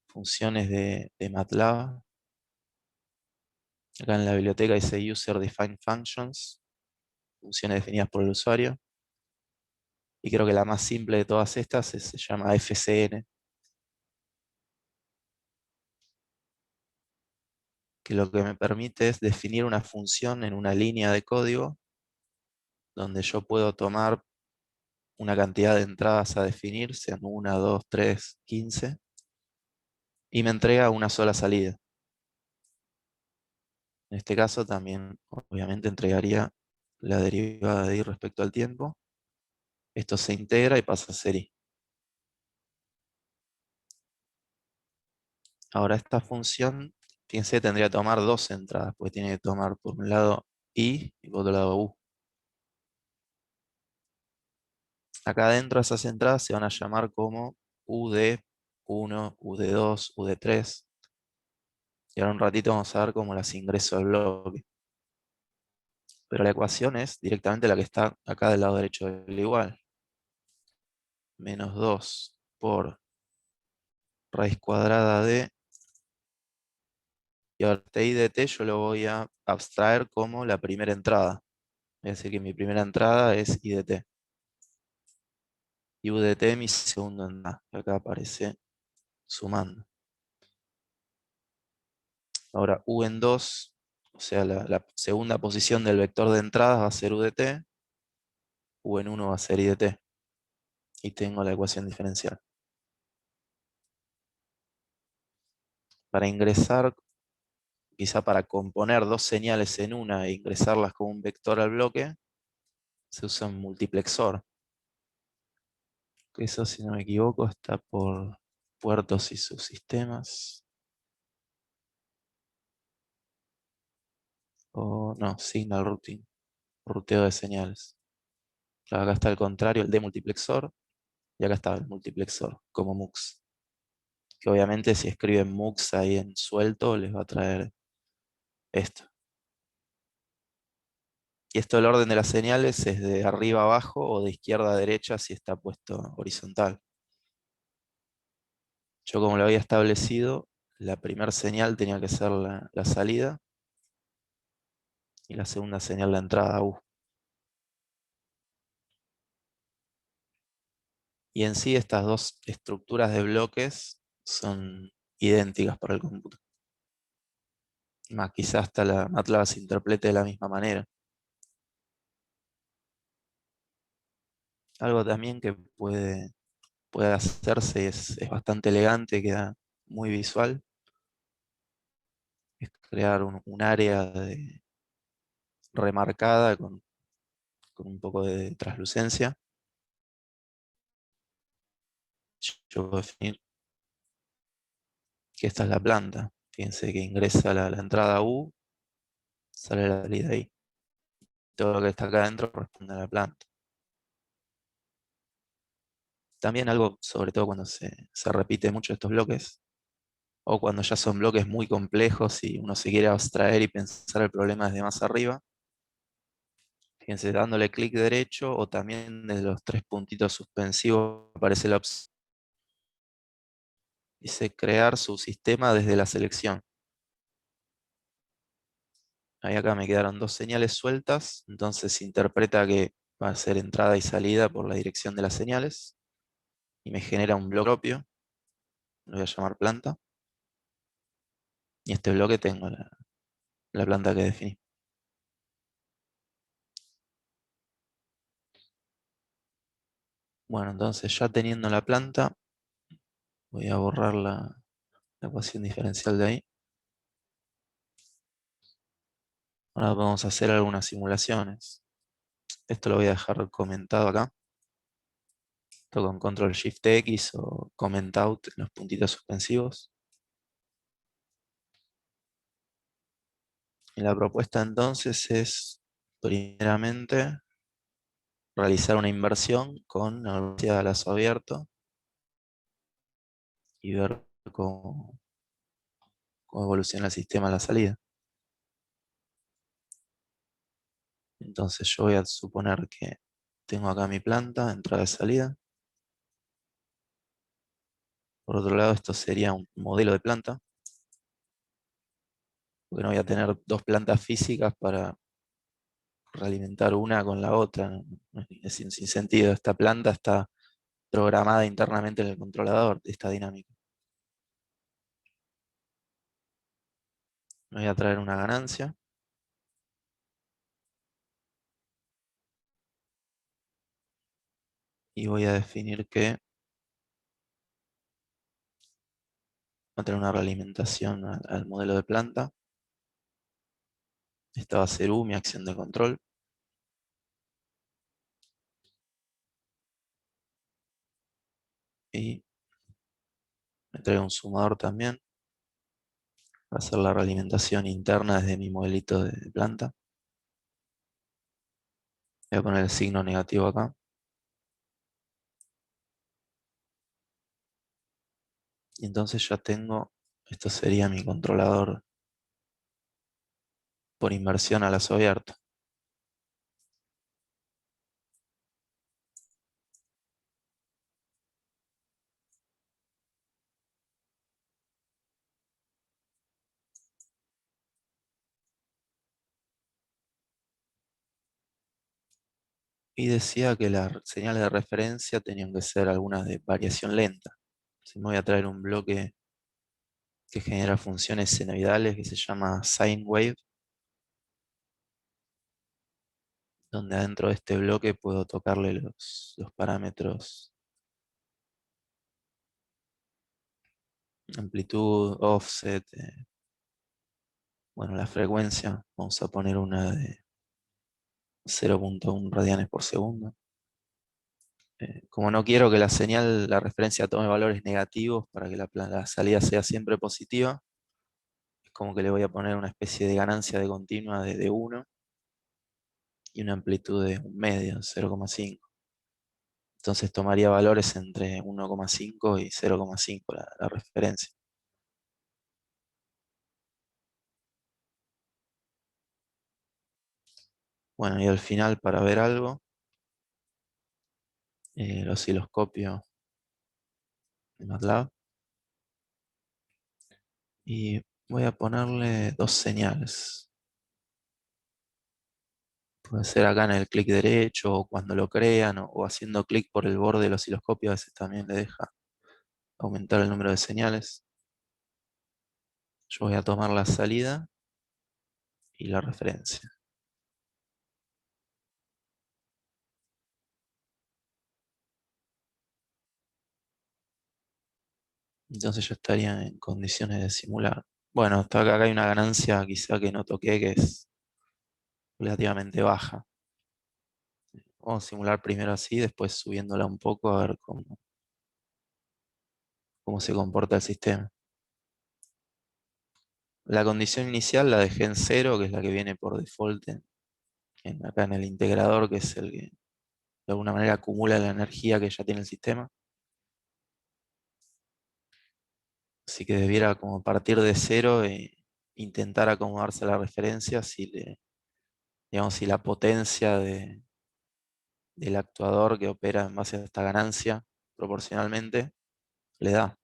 funciones de MATLAB. Acá en la biblioteca dice User Defined Functions, funciones definidas por el usuario. Y creo que la más simple de todas estas se llama FCN, que lo que me permite es definir una función en una línea de código donde yo puedo tomar una cantidad de entradas a definir, sean 1, 2, 3, 15, y me entrega una sola salida. En este caso también, obviamente, entregaría la derivada de y respecto al tiempo. Esto se integra y pasa a ser y. Ahora esta función, fíjense, tendría que tomar dos entradas, porque tiene que tomar por un lado y por otro lado u. Acá adentro esas entradas se van a llamar como UD1, UD2, UD3. Y ahora un ratito vamos a ver cómo las ingreso al bloque. Pero la ecuación es directamente la que está acá del lado derecho del igual. Menos 2 por raíz cuadrada de. Y ahora t y dt yo lo voy a abstraer como la primera entrada. Es decir, que mi primera entrada es i de t. Y u de t mi segunda entrada. Acá aparece sumando. Ahora u en 2, o sea, la segunda posición del vector de entradas va a ser u de t. U en 1 va a ser i de t. Y tengo la ecuación diferencial. Para ingresar, quizá para componer dos señales en una e ingresarlas como un vector al bloque, se usa un multiplexor. Eso, si no me equivoco, está por puertos y subsistemas. O no, signal routing, ruteo de señales. Claro, acá está el contrario, el demultiplexor, y acá está el multiplexor, como MUX. Que obviamente si escriben MUX ahí en suelto, les va a traer esto. Y esto el orden de las señales es de arriba a abajo o de izquierda a derecha si está puesto horizontal. Yo como lo había establecido, la primera señal tenía que ser la salida y la segunda señal la entrada U. Y en sí estas dos estructuras de bloques son idénticas para el cómputo. Más quizás hasta la MATLAB se interprete de la misma manera. Algo también que puede hacerse, es bastante elegante, queda muy visual, es crear un área remarcada con un poco de traslucencia. Yo voy a definir que esta es la planta. Fíjense que ingresa la entrada U, sale la salida I. Todo lo que está acá adentro responde a la planta. También algo, sobre todo cuando se repite mucho estos bloques, o cuando ya son bloques muy complejos y uno se quiere abstraer y pensar el problema desde más arriba. Fíjense, dándole clic derecho o también desde los tres puntitos suspensivos aparece la opción. Dice crear su sistema desde la selección. Ahí acá me quedaron dos señales sueltas, entonces se interpreta que va a ser entrada y salida por la dirección de las señales y me genera un bloque propio, lo voy a llamar planta, y este bloque tengo la planta que definí. Bueno, entonces ya teniendo la planta, voy a borrar la ecuación diferencial de ahí. Ahora vamos a hacer algunas simulaciones. Esto lo voy a dejar comentado acá. Esto con control shift X o comment out en los puntitos suspensivos. Y la propuesta entonces es, primeramente, realizar una inversión con la velocidad de lazo abierto y ver cómo evoluciona el sistema a la salida. Entonces yo voy a suponer que tengo acá mi planta, entrada y salida. Por otro lado, esto sería un modelo de planta, porque no voy a tener dos plantas físicas para realimentar una con la otra. Es sin sentido. Esta planta está programada internamente en el controlador de esta dinámica. Me voy a traer una ganancia. Y voy a definir que va a tener una realimentación al modelo de planta. Esta va a ser mi acción de control. Y me traigo un sumador también. Va a ser la realimentación interna desde mi modelito de planta. Voy a poner el signo negativo acá. Y entonces ya tengo, esto sería mi controlador por inversión a lazo abierto. Y decía que las señales de referencia tenían que ser algunas de variación lenta. Si me voy a traer un bloque que genera funciones senoidales que se llama sine wave, donde adentro de este bloque puedo tocarle los parámetros amplitud, offset, bueno, la frecuencia. Vamos a poner una de 0.1 radianes por segundo. Como no quiero que la señal, la referencia tome valores negativos para que la salida sea siempre positiva, es como que le voy a poner una especie de ganancia de continua de 1 y una amplitud de un medio, 0,5. Entonces tomaría valores entre 1,5 y 0,5 la referencia. Bueno, y al final, para ver algo, el osciloscopio de MATLAB. Y voy a ponerle dos señales. Puede ser acá en el clic derecho o cuando lo crean o haciendo clic por el borde del osciloscopio, a veces también le deja aumentar el número de señales. Yo voy a tomar la salida y la referencia. Entonces ya estaría en condiciones de simular. Bueno, hasta acá hay una ganancia quizá que no toqué, que es relativamente baja. Vamos a simular primero así, después subiéndola un poco a ver cómo se comporta el sistema. La condición inicial la dejé en 0, que es la que viene por default acá en el integrador, que es el que de alguna manera acumula la energía que ya tiene el sistema. Así que debiera como partir de 0 e intentar acomodarse a la referencia digamos, si la potencia del actuador que opera en base a esta ganancia proporcionalmente le da.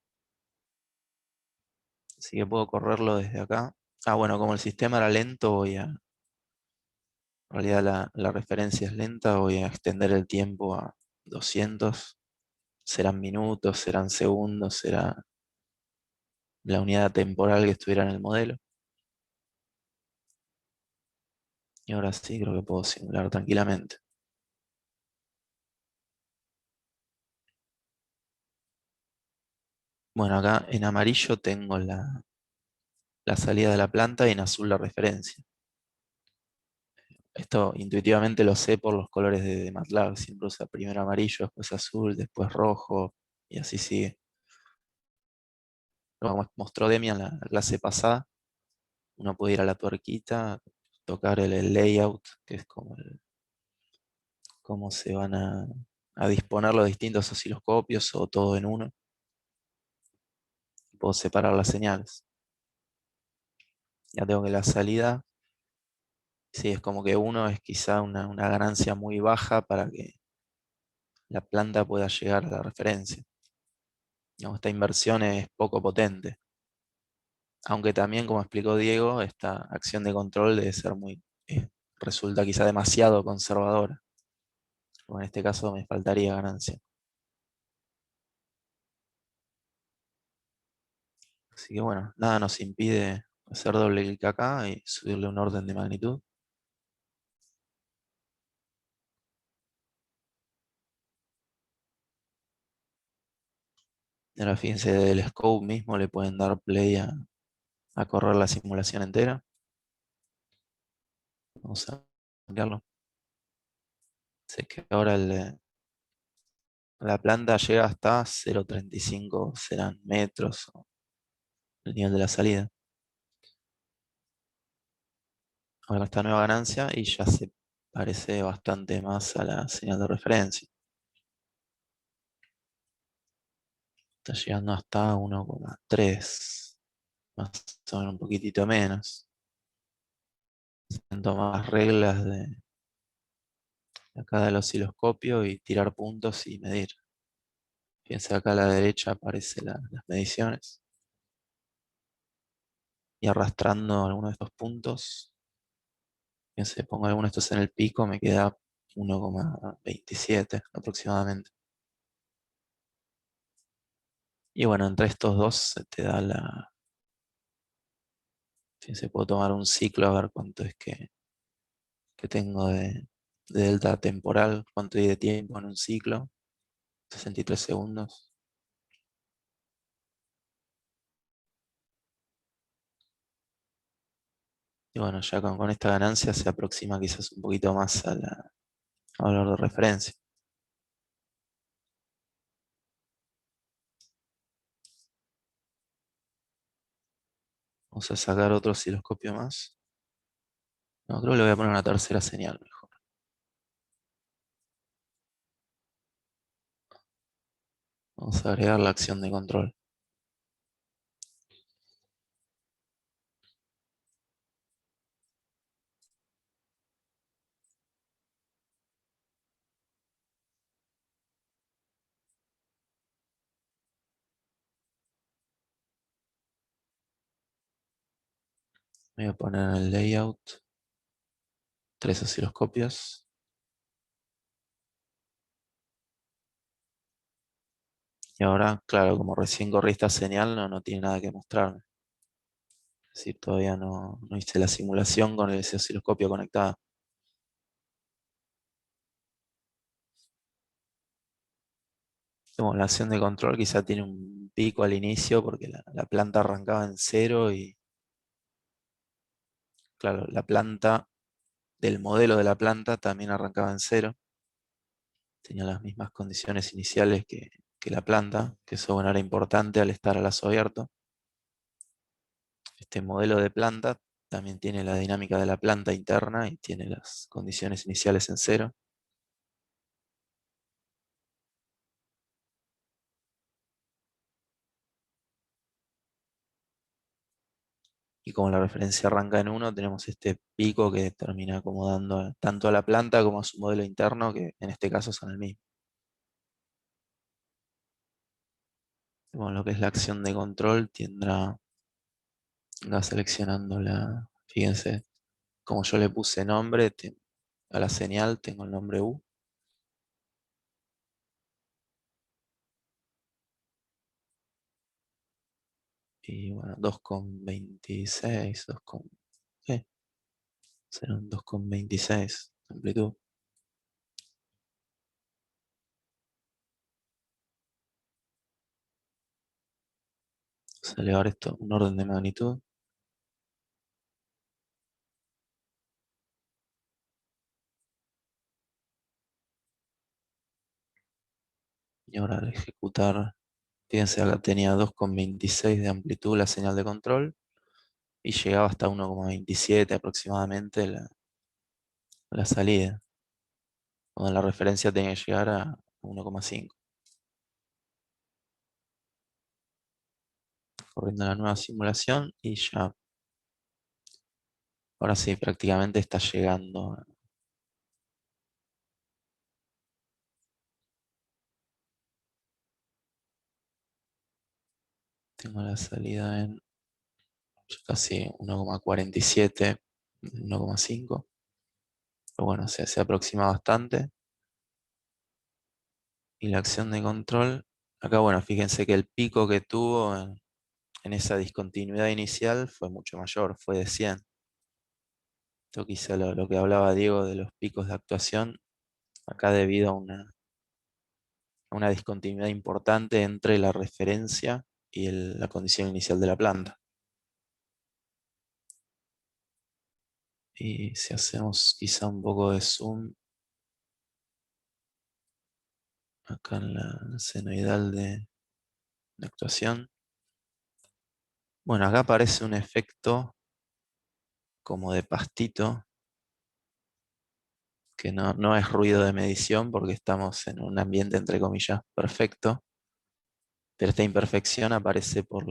Así que puedo correrlo desde acá. Ah, bueno, como el sistema era lento, en realidad la referencia es lenta, voy a extender el tiempo a 200. Serán minutos, serán segundos, será la unidad temporal que estuviera en el modelo. Y ahora sí, creo que puedo simular tranquilamente. Bueno, acá en amarillo tengo la salida de la planta y en azul la referencia. Esto intuitivamente lo sé por los colores de MATLAB. Siempre usa primero amarillo, después azul, después rojo y así sigue. Como mostró Demi en la clase pasada, uno puede ir a la tuerquita, tocar el layout, que es como cómo se van a disponer los distintos osciloscopios o todo en uno. Puedo separar las señales. Ya tengo que la salida, sí, es como que uno es quizá una ganancia muy baja para que la planta pueda llegar a la referencia. digamos, esta inversión es poco potente. Aunque también, como explicó Diego, esta acción de control debe ser resulta quizá demasiado conservadora. O en este caso me faltaría ganancia. Así que bueno, nada nos impide hacer doble clic acá y subirle un orden de magnitud. Y ahora fíjense, del scope mismo le pueden dar play a correr la simulación entera. Vamos a cambiarlo. Sé que ahora la planta llega hasta 0,35, serán metros, o el nivel de la salida. Ahora esta nueva ganancia y ya se parece bastante más a la señal de referencia. Está llegando hasta 1,3, más o menos un poquitito menos. Siento más reglas de acá del osciloscopio y tirar puntos y medir. Fíjense acá a la derecha aparecen las mediciones. Y arrastrando alguno de estos puntos, fíjense, pongo alguno de estos en el pico, me queda 1,27 aproximadamente. Y bueno, entre estos dos se te da fíjense, puedo tomar un ciclo a ver cuánto es que tengo de delta temporal, cuánto hay de tiempo en un ciclo, 63 segundos. Y bueno, ya con esta ganancia se aproxima quizás un poquito más al valor de referencia. Vamos a sacar otro osciloscopio más. No, creo que le voy a poner una tercera señal mejor. Vamos a agregar la acción de control. Voy a poner en el layout 3 osciloscopios. Y ahora, claro, como recién corrí esta señal, no tiene nada que mostrarme. Es decir, todavía no hice la simulación con ese osciloscopio conectado. Como la acción de control quizá tiene un pico al inicio porque la planta arrancaba en cero y, claro, la planta del modelo de la planta también arrancaba en cero. Tenía las mismas condiciones iniciales que la planta, que eso bueno, era importante al estar a lazo abierto. Este modelo de planta también tiene la dinámica de la planta interna y tiene las condiciones iniciales en cero. Y como la referencia arranca en 1, tenemos este pico que termina acomodando tanto a la planta como a su modelo interno, que en este caso son el mismo. Bueno, lo que es la acción de control va seleccionando fíjense, como yo le puse nombre a la señal, tengo el nombre U. Y bueno, 2,26, ¿qué? Serán 2,26 de amplitud. Vamos a elevar esto un orden de magnitud. Y ahora al ejecutar, fíjense, acá tenía 2,26 de amplitud la señal de control y llegaba hasta 1,27 aproximadamente la salida. Cuando la referencia tenía que llegar a 1,5. Corriendo la nueva simulación y ya, ahora sí, prácticamente está llegando. Tengo la salida en casi 1,47, 1,5. Pero bueno, se aproxima bastante. Y la acción de control, acá bueno, fíjense que el pico que tuvo en esa discontinuidad inicial fue mucho mayor, fue de 100. Esto quizá lo que hablaba Diego de los picos de actuación, acá debido a una discontinuidad importante entre la referencia y la condición inicial de la planta. Y si hacemos quizá un poco de zoom acá en la senoidal de actuación. Bueno, acá aparece un efecto como de pastito, que no es ruido de medición porque estamos en un ambiente entre comillas perfecto, pero esta imperfección aparece por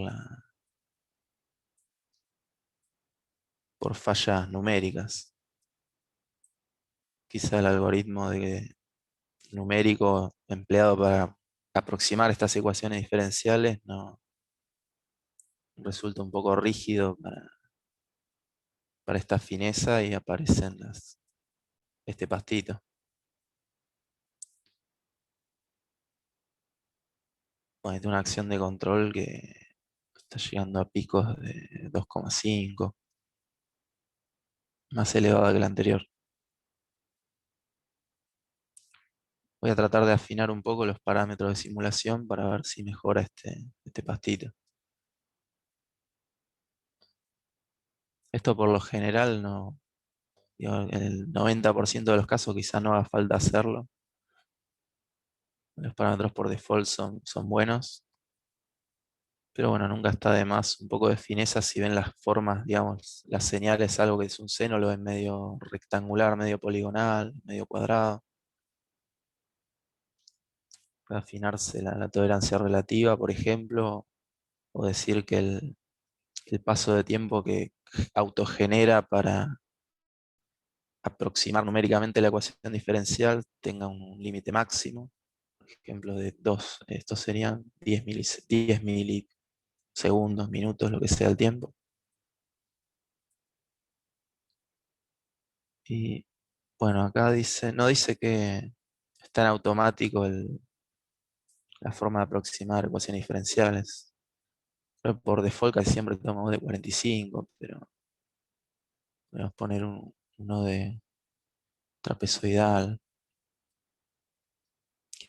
fallas numéricas. Quizá el algoritmo numérico empleado para aproximar estas ecuaciones diferenciales no resulta un poco rígido para esta fineza y aparecen este pastito. Bueno, es una acción de control que está llegando a picos de 2,5, más elevada que la anterior. Voy a tratar de afinar un poco los parámetros de simulación para ver si mejora este pastito. Esto por lo general no, digo, en el 90% de los casos quizá no haga falta hacerlo. Los parámetros por default son buenos. Pero bueno, nunca está de más un poco de fineza si ven las formas, digamos, las señales, algo que es un seno, lo ven medio rectangular, medio poligonal, medio cuadrado. Puede afinarse la tolerancia relativa, por ejemplo, o decir que el paso de tiempo que autogenera para aproximar numéricamente la ecuación diferencial tenga un límite máximo. Por ejemplo, de 2, estos serían 10 milisegundos, minutos, lo que sea el tiempo. Y bueno, acá dice, no dice que está en automático la forma de aproximar ecuaciones diferenciales. Pero por default casi siempre tomamos de 45, pero podemos poner uno de trapezoidal.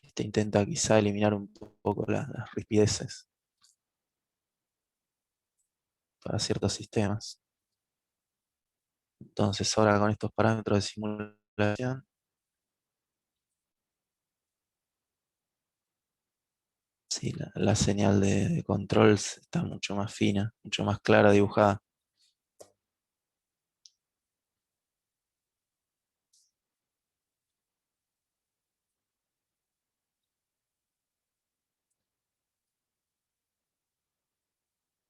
Este intenta quizá eliminar un poco las rispideces para ciertos sistemas. Entonces ahora con estos parámetros de simulación, sí, la señal de control está mucho más fina, mucho más clara dibujada.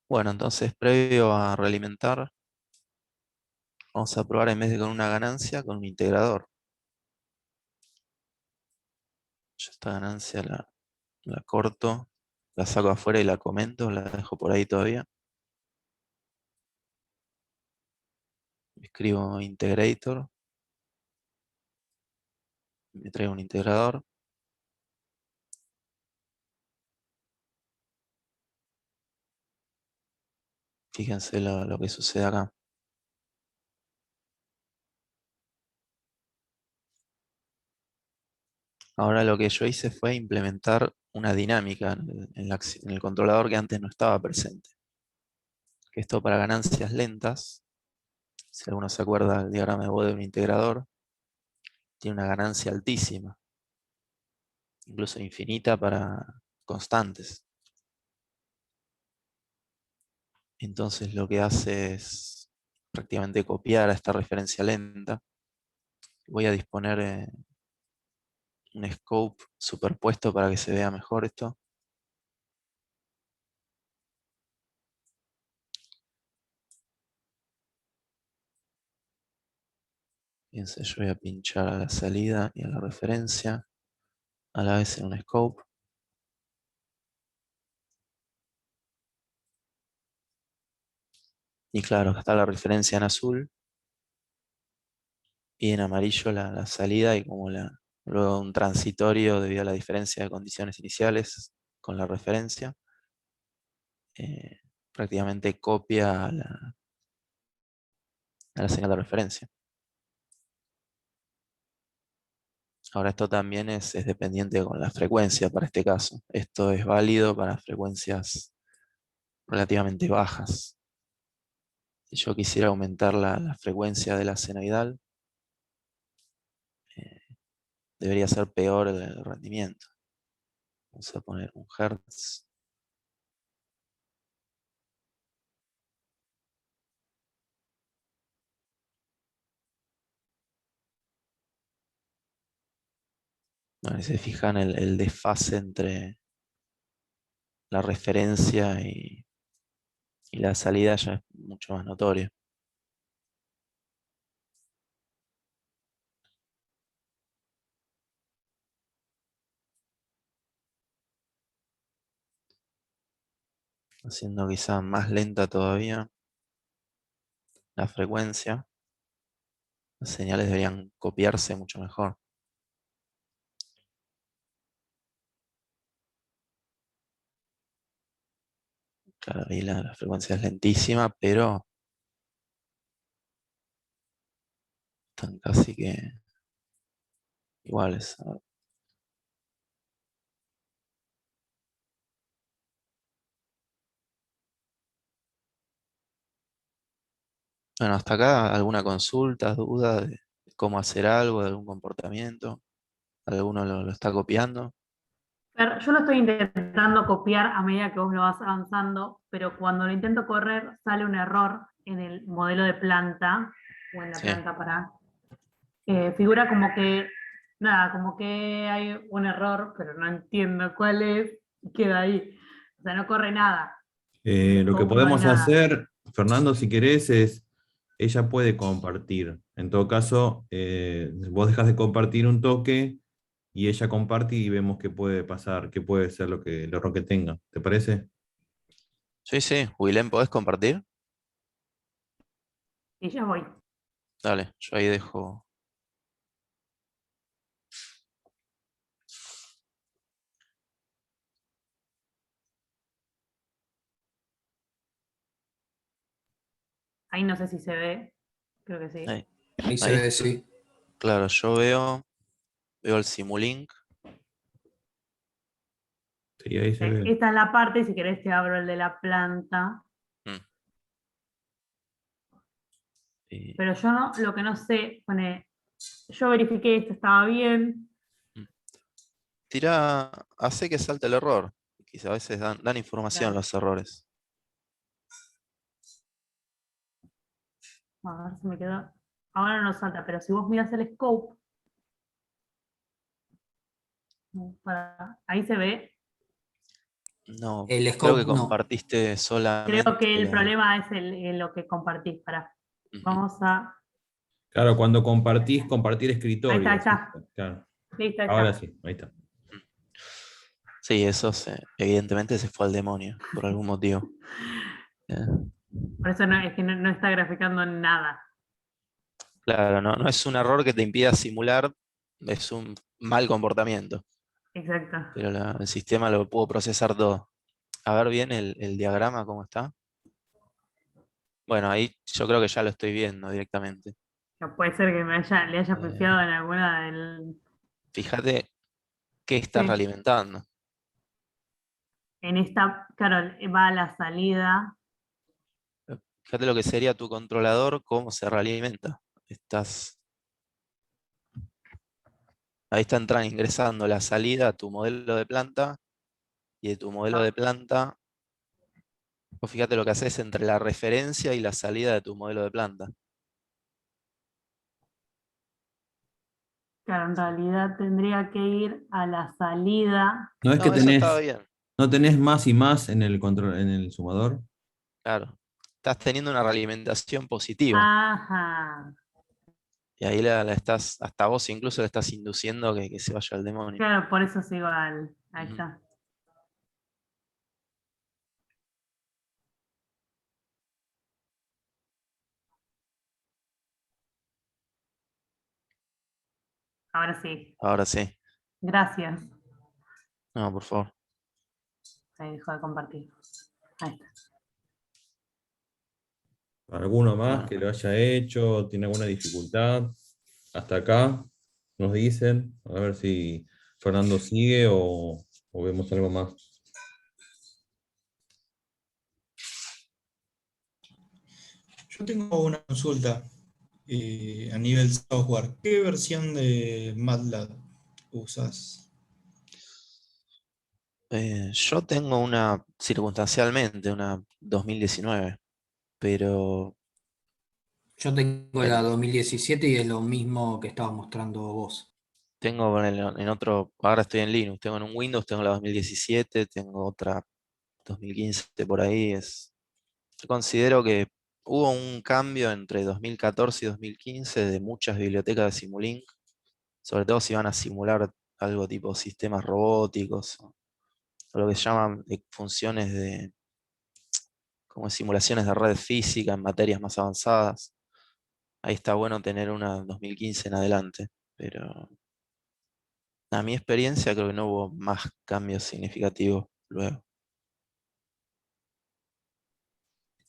Bueno, entonces previo a realimentar, vamos a probar en vez de con una ganancia, con un integrador. Yo esta ganancia la corto, la saco afuera y la comento, la dejo por ahí todavía. Escribo integrator, me traigo un integrador. Fíjense lo que sucede acá. Ahora lo que yo hice fue implementar una dinámica en el controlador que antes no estaba presente. Que esto para ganancias lentas, si alguno se acuerda del diagrama de Bode de un integrador, tiene una ganancia altísima, incluso infinita para constantes. Entonces lo que hace es prácticamente copiar a esta referencia lenta. Voy a disponer un scope superpuesto para que se vea mejor esto. Fíjense, yo voy a pinchar a la salida y a la referencia a la vez en un scope. Y claro, acá está la referencia en azul y en amarillo la salida y como luego un transitorio debido a la diferencia de condiciones iniciales con la referencia. Prácticamente copia a la señal de referencia. Ahora esto también es dependiente con la frecuencia para este caso. Esto es válido para frecuencias relativamente bajas. Si yo quisiera aumentar la frecuencia de la senoidal, debería ser peor el rendimiento. Vamos a poner 1 Hz. Bueno, si se fijan el desfase entre la referencia y la salida ya es mucho más notorio. Haciendo quizá más lenta todavía la frecuencia. Las señales deberían copiarse mucho mejor. Claro, ahí la frecuencia es lentísima, pero están casi que iguales. A ver. Bueno, hasta acá alguna consulta, duda de cómo hacer algo, de algún comportamiento. ¿Alguno lo está copiando? Pero yo lo estoy intentando copiar a medida que vos lo vas avanzando, pero cuando lo intento correr sale un error en el modelo de planta, o en la Sí. planta para... figura como que, nada, como que hay un error, pero no entiendo cuál es, y queda ahí. O sea, no corre nada. Lo que No hay podemos nada. hacer, Fernando, si querés, es, ella puede compartir. En todo caso, vos dejas de compartir un toque y ella comparte y vemos qué puede pasar, qué puede ser el error que tenga. ¿Te parece? Sí, sí. Willem, ¿podés compartir? Y ya voy. Dale, yo ahí dejo. Ahí no sé si se ve, creo que sí. Ahí. Ahí se Ahí. ve, sí. Claro, yo veo el Simulink. Sí, ahí se ve. Esta es la parte, si querés te abro el de la planta. Mm. Y- Pero yo no, lo que no sé, pone, yo verifiqué esto estaba bien. mm. Hace que salte el error. Quizá a veces dan información Claro. los errores. A ver si me quedó. Ahora no salta, pero si vos miras el scope, ahí se ve. No, El creo que scope no. compartiste Creo solamente que el problema es lo que compartís. Ujú. Vamos a. Claro, cuando compartís, compartir escritorio. Ahí ¿Sí? está. Claro. Listo, ahí Ahora está. sí, ahí está. Sí, evidentemente se fue al demonio, por algún motivo. Eh, Por eso es que no está graficando nada. Claro, no es un error que te impida simular, es un mal comportamiento, Exacto. pero el sistema lo pudo procesar todo. A ver bien el diagrama, cómo está. Bueno, ahí yo creo que ya lo estoy viendo directamente. No puede ser que le haya Eh, pifiado en alguna del. Fíjate qué estás Sí. realimentando. En esta, claro, va a la salida. Fíjate lo que sería tu controlador, cómo se realimenta. Ahí está ingresando la salida a tu modelo de planta y de tu modelo de planta, vos fíjate lo que haces entre la referencia y la salida de tu modelo de planta. Claro, en realidad tendría que ir a la salida. ¿No es que No, eso estaba bien, no tenés más y más en el control, en el sumador? claro. Estás teniendo una realimentación positiva. Ajá. Y ahí la estás, hasta vos incluso le estás induciendo que se vaya al demonio. Claro, por eso sigo al. Ahí Ujú. está. Ahora sí. Ahora sí. Gracias. No, por favor. Ahí dejó de compartir. Ahí está. ¿Alguno más Bueno. que lo haya hecho? ¿Tiene alguna dificultad? Hasta acá nos dicen. A ver si Fernando sigue o vemos algo más. Yo tengo una consulta a nivel software. ¿Qué versión de MATLAB usas? Yo tengo una, circunstancialmente, una 2019, pero Yo tengo la el- 2017 y es lo mismo que estabas mostrando vos. tengo en otro, ahora estoy en Linux, tengo en un Windows, tengo la 2017, tengo otra 2015 por ahí. Yo considero que hubo un cambio entre 2014 y 2015 de muchas bibliotecas de Simulink, sobre todo si van a simular algo tipo sistemas robóticos o lo que se llaman funciones de como simulaciones de red física en materias más avanzadas. Ahí está bueno tener una 2015 en adelante, pero a mi experiencia creo que no hubo más cambios significativos luego.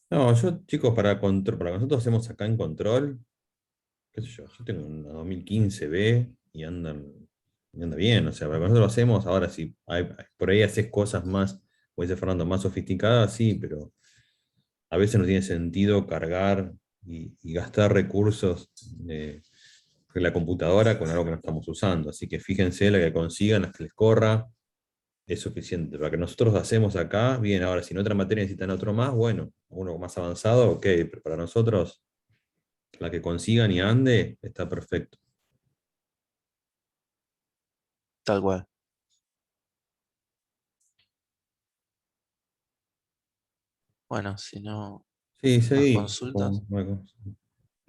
No, yo, chicos, para que nosotros hacemos acá en control, qué sé yo tengo una 2015 B y anda bien. O sea, para que nosotros lo hacemos, ahora sí, por ahí haces cosas más, como dice Fernando, más sofisticadas, sí, pero a veces no tiene sentido cargar y gastar recursos de la computadora con algo que no estamos usando. Así que fíjense la que consigan, las que les corra, es suficiente. Para que nosotros hacemos acá, bien, ahora si en otra materia necesitan otro más, bueno, uno más avanzado, ok, pero para nosotros, la que consigan y ande, está perfecto. Tal cual. Bueno, si no, Sí, más seguí. consultas,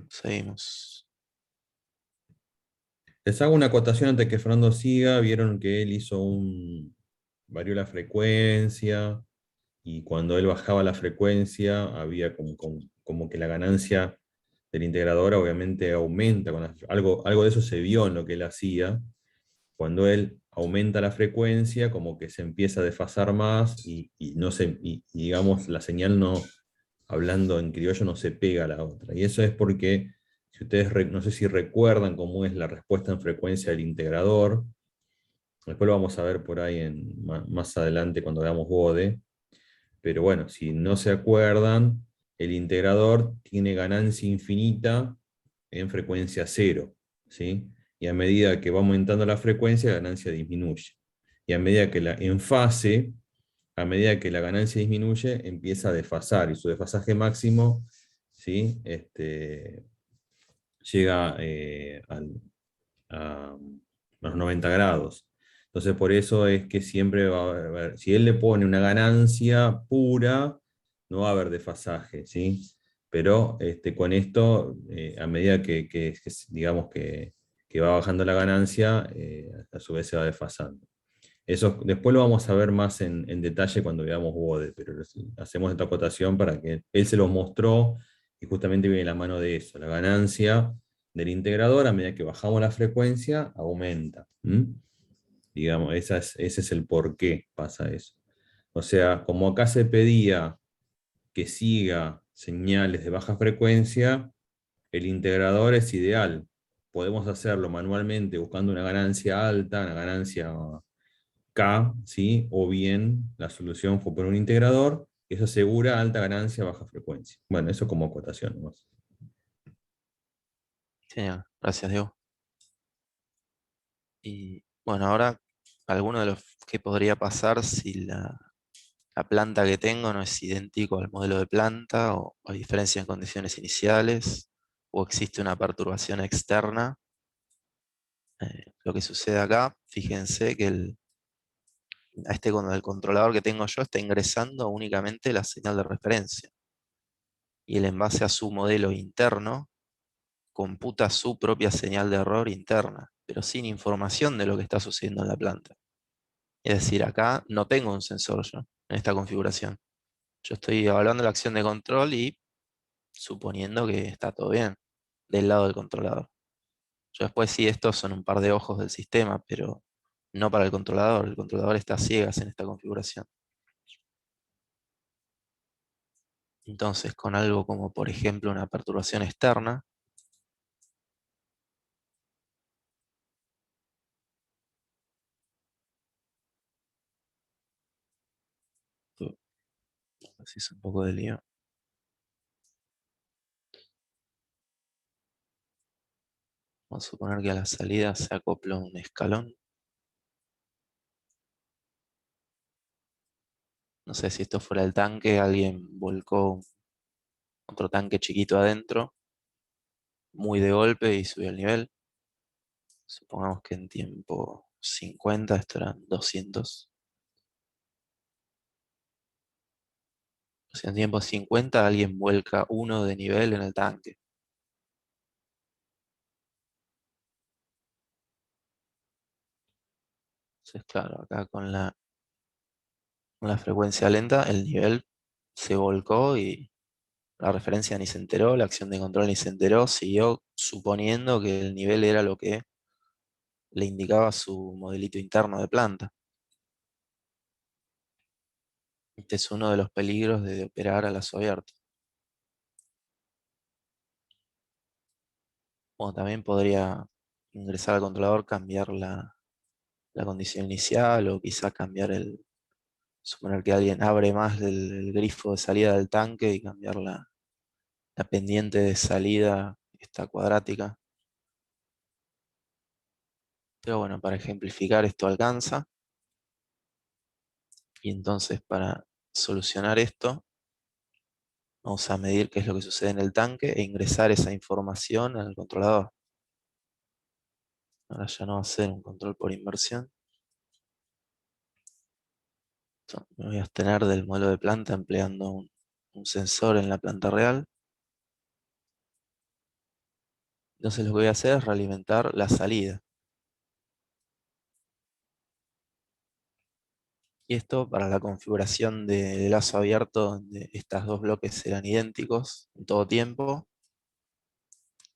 seguimos. Les hago una acotación antes que Fernando siga. Vieron que él varió la frecuencia y cuando él bajaba la frecuencia había como que la ganancia del integrador obviamente aumenta. Algo de eso se vio en lo que él hacía. Cuando él aumenta la frecuencia, como que se empieza a desfasar más no y digamos la señal no, hablando en criollo, no se pega a la otra. Y eso es porque, si ustedes no sé si recuerdan cómo es la respuesta en frecuencia del integrador, después lo vamos a ver por ahí más adelante cuando veamos Bode, pero bueno, si no se acuerdan, el integrador tiene ganancia infinita en frecuencia cero, ¿sí? Y a medida que va aumentando la frecuencia, la ganancia disminuye. Y a medida que en fase, a medida que la ganancia disminuye, empieza a desfasar, y su desfasaje máximo, ¿sí? Llega a los 90 grados. Entonces, por eso es que siempre va a haber, si él le pone una ganancia pura, no va a haber desfasaje, ¿sí? Pero con esto, a medida digamos que va bajando la ganancia, a su vez se va desfasando. Eso después lo vamos a ver más en detalle cuando veamos Bode, pero hacemos esta acotación para que él se los mostró y justamente viene la mano de eso. La ganancia del integrador, a medida que bajamos la frecuencia, aumenta. Digamos, ese es el por qué pasa eso. O sea, como acá se pedía que siga señales de baja frecuencia, el integrador es ideal. Podemos hacerlo manualmente buscando una ganancia alta, una ganancia K, ¿sí? O bien la solución fue por un integrador, que eso asegura alta ganancia, baja frecuencia. Bueno, eso como acotación nomás. Genial, gracias Diego. Y bueno, ahora alguno de los que podría pasar si la planta que tengo no es idéntico al modelo de planta o hay diferencia en condiciones iniciales o existe una perturbación externa. Lo que sucede acá, fíjense que con el controlador que tengo yo está ingresando únicamente la señal de referencia y él en base a su modelo interno computa su propia señal de error interna, pero sin información de lo que está sucediendo en la planta. Es decir, acá no tengo un sensor yo en esta configuración. Yo estoy evaluando la acción de control y suponiendo que está todo bien del lado del controlador. Yo después sí, estos son un par de ojos del sistema, pero no para el controlador. El controlador está a ciegas en esta configuración. Entonces, con algo como, por ejemplo, una perturbación externa, así es un poco de lío. Vamos a suponer que a la salida se acopla un escalón. No sé si esto fuera el tanque, alguien volcó otro tanque chiquito adentro, muy de golpe y subió el nivel. Supongamos que en tiempo 50, esto eran 200. O sea, en tiempo 50 alguien vuelca 1 de nivel en el tanque. Entonces, claro, acá con la frecuencia lenta, el nivel se volcó y la referencia ni se enteró, la acción de control ni se enteró, siguió suponiendo que el nivel era lo que le indicaba su modelito interno de planta. Este es uno de los peligros de operar a lazo abierto. Bueno, también podría ingresar al controlador, cambiar la condición inicial o quizá cambiar suponer que alguien abre más el grifo de salida del tanque y cambiar la pendiente de salida, esta cuadrática. Pero bueno, para ejemplificar esto alcanza. Y entonces para solucionar esto, vamos a medir qué es lo que sucede en el tanque e ingresar esa información al controlador. Ahora ya no va a ser un control por inversión. Entonces, me voy a abstener del modelo de planta empleando un sensor en la planta real. Entonces lo que voy a hacer es realimentar la salida. Y esto para la configuración de lazo abierto, donde estos dos bloques eran idénticos en todo tiempo,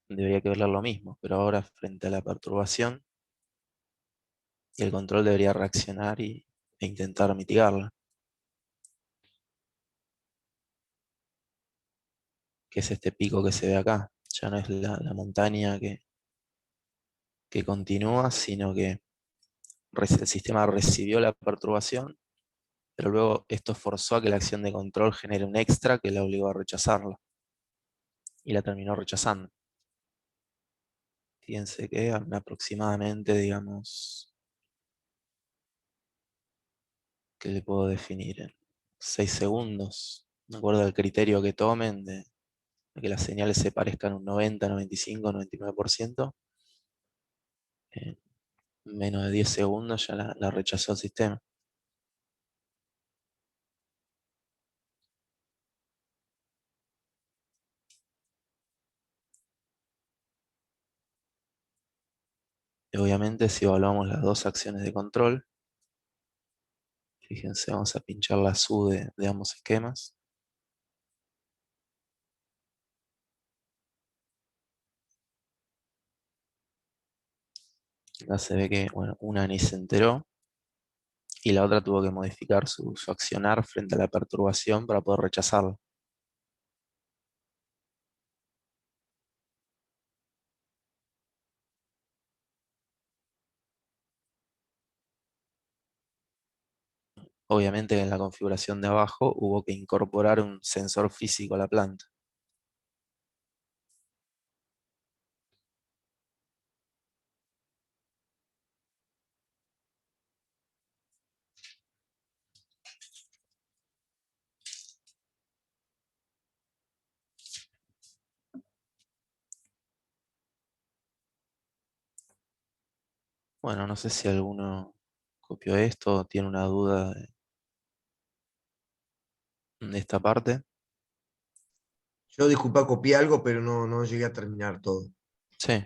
debería que valer lo mismo, pero ahora frente a la perturbación, el control debería reaccionar e intentar mitigarla. Que es este pico que se ve acá. Ya no es la montaña que continúa, sino que el sistema recibió la perturbación, pero luego esto forzó a que la acción de control genere un extra que la obligó a rechazarla. Y la terminó rechazando. Fíjense que aproximadamente, digamos, ¿qué le puedo definir? En 6 segundos. De acuerdo al criterio que tomen de que las señales se parezcan un 90, 95, 99%. En menos de 10 segundos ya la rechazó el sistema. Y obviamente si evaluamos las dos acciones de control, fíjense, vamos a pinchar la SU de ambos esquemas. Acá se ve que, bueno, una ni se enteró y la otra tuvo que modificar su accionar frente a la perturbación para poder rechazarlo. Obviamente en la configuración de abajo hubo que incorporar un sensor físico a la planta. Bueno, no sé si alguno copió esto o tiene una duda de esta parte. Yo, disculpa, copié algo, pero no llegué a terminar todo. Sí,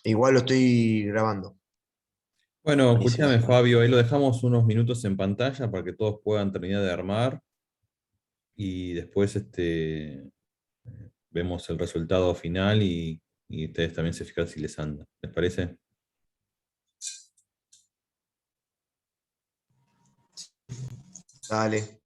Igual lo estoy grabando. Bueno, buenísimo. escúchame, Fabio, ahí lo dejamos unos minutos en pantalla para que todos puedan terminar de armar y después vemos el resultado final y ustedes también se fijan si les anda. ¿Les parece? Dale.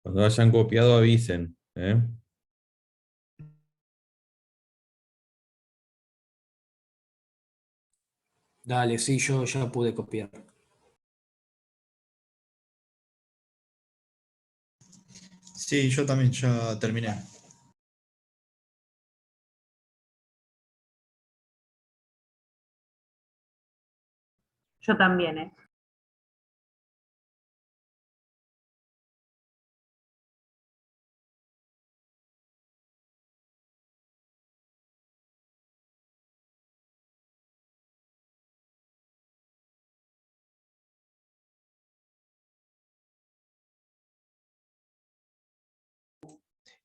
Cuando hayan copiado avisen, ¿eh? Dale, sí, yo ya pude copiar. Sí, yo también ya terminé. Yo también, ¿eh?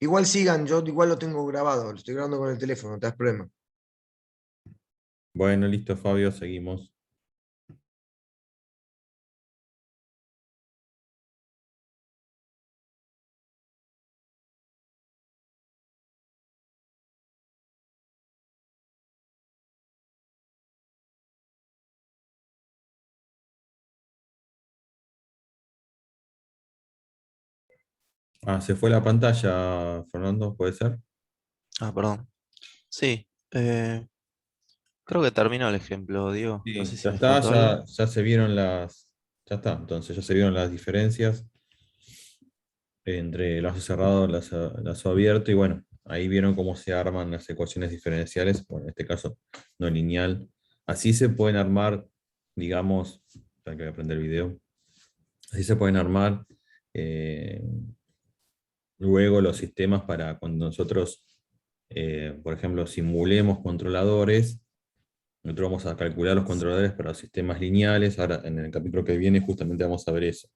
Igual sigan, yo igual lo tengo grabado, lo estoy grabando con el teléfono, no te das problema. Bueno, listo, Fabio, seguimos. Ah, se fue la pantalla, Fernando, ¿puede ser? Ah, perdón. Sí, creo que terminó el ejemplo, Diego. No sé Sí, si ya me está, faltó algo. ya se vieron ya está, entonces ya se vieron las diferencias entre lazo cerrado y lazo abierto, y bueno, ahí vieron cómo se arman las ecuaciones diferenciales, bueno, en este caso no lineal. Así se pueden armar, digamos, para que voy a aprender el video, así se pueden armar eh, luego los sistemas para cuando nosotros, por ejemplo, simulemos controladores. Nosotros vamos a calcular los controladores para los sistemas lineales. Ahora, en el capítulo que viene, justamente vamos a ver eso.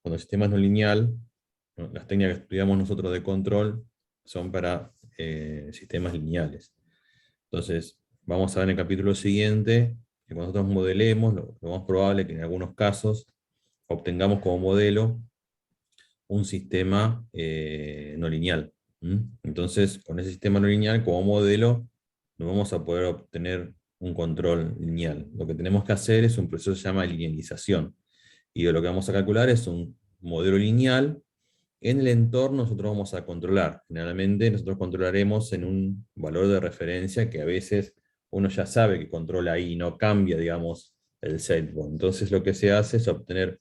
Cuando el sistema es no lineal, ¿no? Las técnicas que estudiamos nosotros de control son para sistemas lineales. Entonces, vamos a ver en el capítulo siguiente que cuando nosotros modelemos, lo más probable es que en algunos casos obtengamos como modelo un sistema no lineal. Entonces, con ese sistema no lineal como modelo, no vamos a poder obtener un control lineal. Lo que tenemos que hacer es un proceso que se llama linealización, Y lo que vamos a calcular es un modelo lineal. En el entorno nosotros vamos a controlar. Generalmente nosotros controlaremos en un valor de referencia que a veces uno ya sabe que controla ahí y no cambia, digamos, el setpoint. Entonces lo que se hace es obtener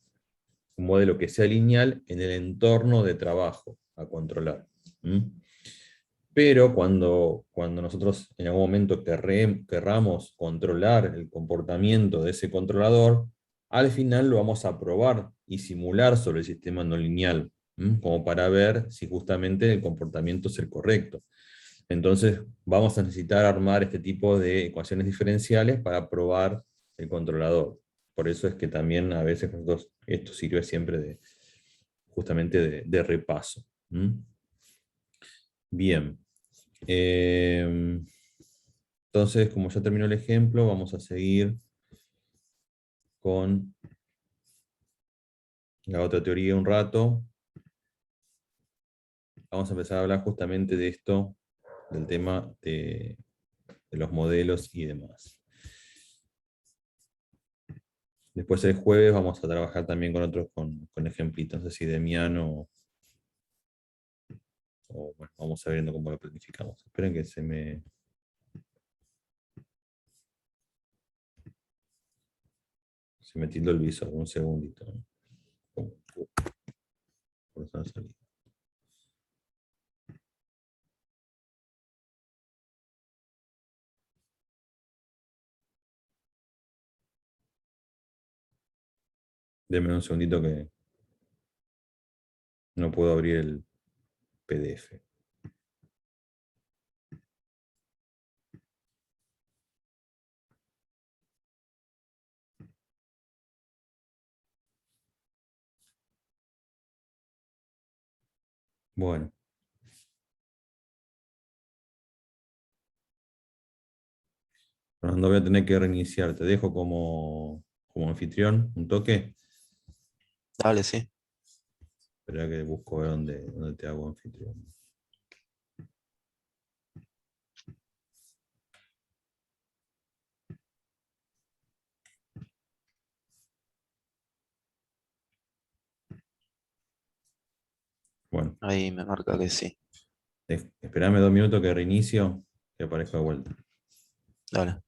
un modelo que sea lineal en el entorno de trabajo a controlar. Pero cuando nosotros en algún momento querramos controlar el comportamiento de ese controlador, al final lo vamos a probar y simular sobre el sistema no lineal, como para ver si justamente el comportamiento es el correcto. Entonces vamos a necesitar armar este tipo de ecuaciones diferenciales para probar el controlador. Por eso es que también a veces esto sirve siempre justamente de repaso. Bien. Entonces, como ya terminó el ejemplo, vamos a seguir con la otra teoría un rato. Vamos a empezar a hablar justamente de esto, del tema de los modelos y demás. Después el jueves vamos a trabajar también con otros, con ejemplitos, no sé si Demiano o bueno, vamos a ver viendo cómo lo planificamos. Esperen que se me tildó el visor, un segundito. Por eso no salió. Denme un segundito que no puedo abrir el PDF. Bueno. Fernando, voy a tener que reiniciar. Te dejo como anfitrión un toque. Dale, sí. Espera que busco ver dónde te hago anfitrión. Bueno, Ahí me marca que sí. esperame 2 minutos que reinicio y aparezco de vuelta. Dale.